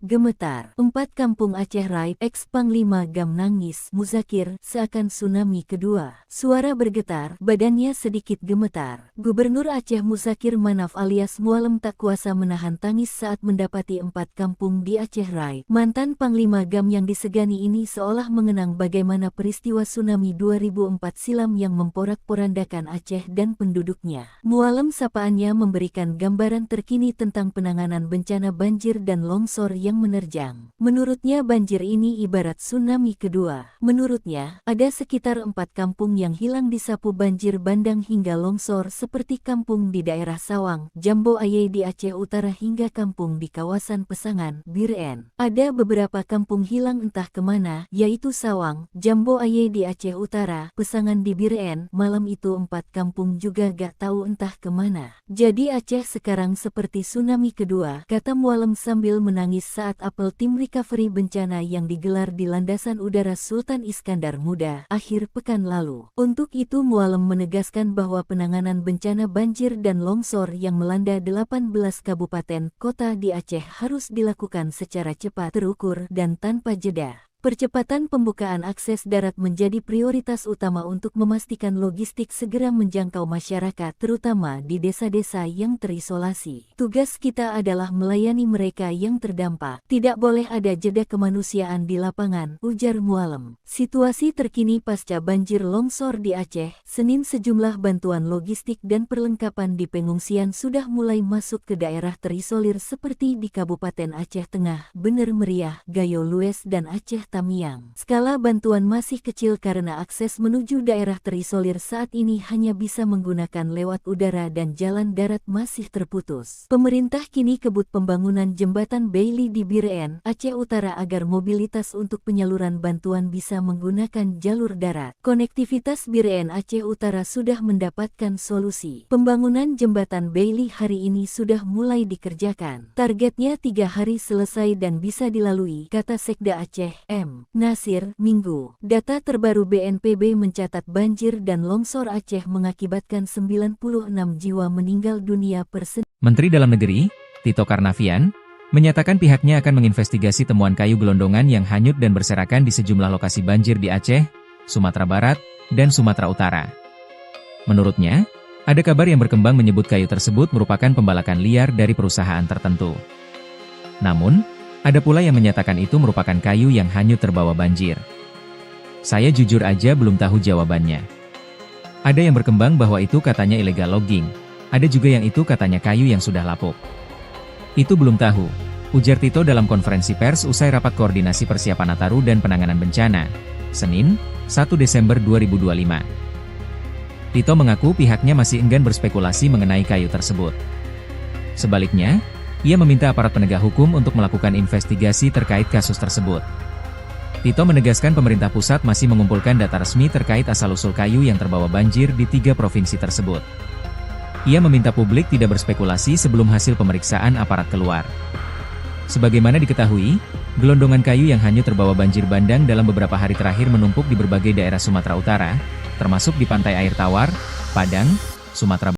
Gemetar, 4 kampung Aceh Raib, ex-Panglima Gam nangis, Muzakir, seakan tsunami kedua. Suara bergetar, badannya sedikit gemetar. Gubernur Aceh Muzakir Manaf alias Mualem tak kuasa menahan tangis saat mendapati 4 kampung di Aceh Raib. Mantan Panglima Gam yang disegani ini seolah mengenang bagaimana peristiwa tsunami 2004 silam yang memporak-porandakan Aceh dan penduduknya. Mualem sapaannya memberikan gambaran terkini tentang penanganan bencana banjir dan longsor yang menerjang. Menurutnya banjir ini ibarat tsunami kedua. Menurutnya, ada sekitar 4 kampung yang hilang disapu banjir bandang hingga longsor seperti kampung di daerah Sawang, Jambo Aye di Aceh Utara hingga kampung di kawasan Pesangan, Biren. Ada beberapa kampung hilang entah kemana, yaitu Sawang, Jambo Aye di Aceh Utara, Pesangan di Biren. Malam itu 4 kampung juga gak tahu entah kemana. Jadi Aceh sekarang seperti tsunami kedua, kata Mualem sambil menangis saat apel tim recovery bencana yang digelar di Landasan Udara Sultan Iskandar Muda akhir pekan lalu. Untuk itu Mualem menegaskan bahwa penanganan bencana banjir dan longsor yang melanda 18 kabupaten kota di Aceh harus dilakukan secara cepat, terukur, dan tanpa jeda. Percepatan pembukaan akses darat menjadi prioritas utama untuk memastikan logistik segera menjangkau masyarakat, terutama di desa-desa yang terisolasi. Tugas kita adalah melayani mereka yang terdampak. Tidak boleh ada jeda kemanusiaan di lapangan, ujar Mualem. Situasi terkini pasca banjir longsor di Aceh, Senin sejumlah bantuan logistik dan perlengkapan di pengungsian sudah mulai masuk ke daerah terisolir seperti di Kabupaten Aceh Tengah, Bener Meriah, Gayo Lues dan Aceh Tamiang. Skala bantuan masih kecil karena akses menuju daerah terisolir saat ini hanya bisa menggunakan lewat udara dan jalan darat masih terputus. Pemerintah kini kebut pembangunan jembatan Bailey di Biren, Aceh Utara agar mobilitas untuk penyaluran bantuan bisa menggunakan jalur darat. Konektivitas Biren Aceh Utara sudah mendapatkan solusi. Pembangunan jembatan Bailey hari ini sudah mulai dikerjakan. Targetnya 3 hari selesai dan bisa dilalui, kata Sekda Aceh, M. Nasir, Minggu. Data terbaru BNPB mencatat banjir dan longsor Aceh mengakibatkan 96 jiwa meninggal dunia per Senin. Menteri Dalam Negeri, Tito Karnavian, menyatakan pihaknya akan menginvestigasi temuan kayu gelondongan yang hanyut dan berserakan di sejumlah lokasi banjir di Aceh, Sumatera Barat, dan Sumatera Utara. Menurutnya, ada kabar yang berkembang menyebut kayu tersebut merupakan pembalakan liar dari perusahaan tertentu. Namun, ada pula yang menyatakan itu merupakan kayu yang hanyut terbawa banjir. Saya jujur aja belum tahu jawabannya. Ada yang berkembang bahwa itu katanya illegal logging, ada juga yang itu katanya kayu yang sudah lapuk. Itu belum tahu, ujar Tito dalam konferensi pers usai rapat koordinasi persiapan Nataru dan penanganan bencana, Senin, 1 Desember 2025. Tito mengaku pihaknya masih enggan berspekulasi mengenai kayu tersebut. Sebaliknya, ia meminta aparat penegak hukum untuk melakukan investigasi terkait kasus tersebut. Tito menegaskan pemerintah pusat masih mengumpulkan data resmi terkait asal-usul kayu yang terbawa banjir di 3 provinsi tersebut. Ia meminta publik tidak berspekulasi sebelum hasil pemeriksaan aparat keluar. Sebagaimana diketahui, gelondongan kayu yang hanyut terbawa banjir bandang dalam beberapa hari terakhir menumpuk di berbagai daerah Sumatera Utara, termasuk di Pantai Air Tawar, Padang, Sumatera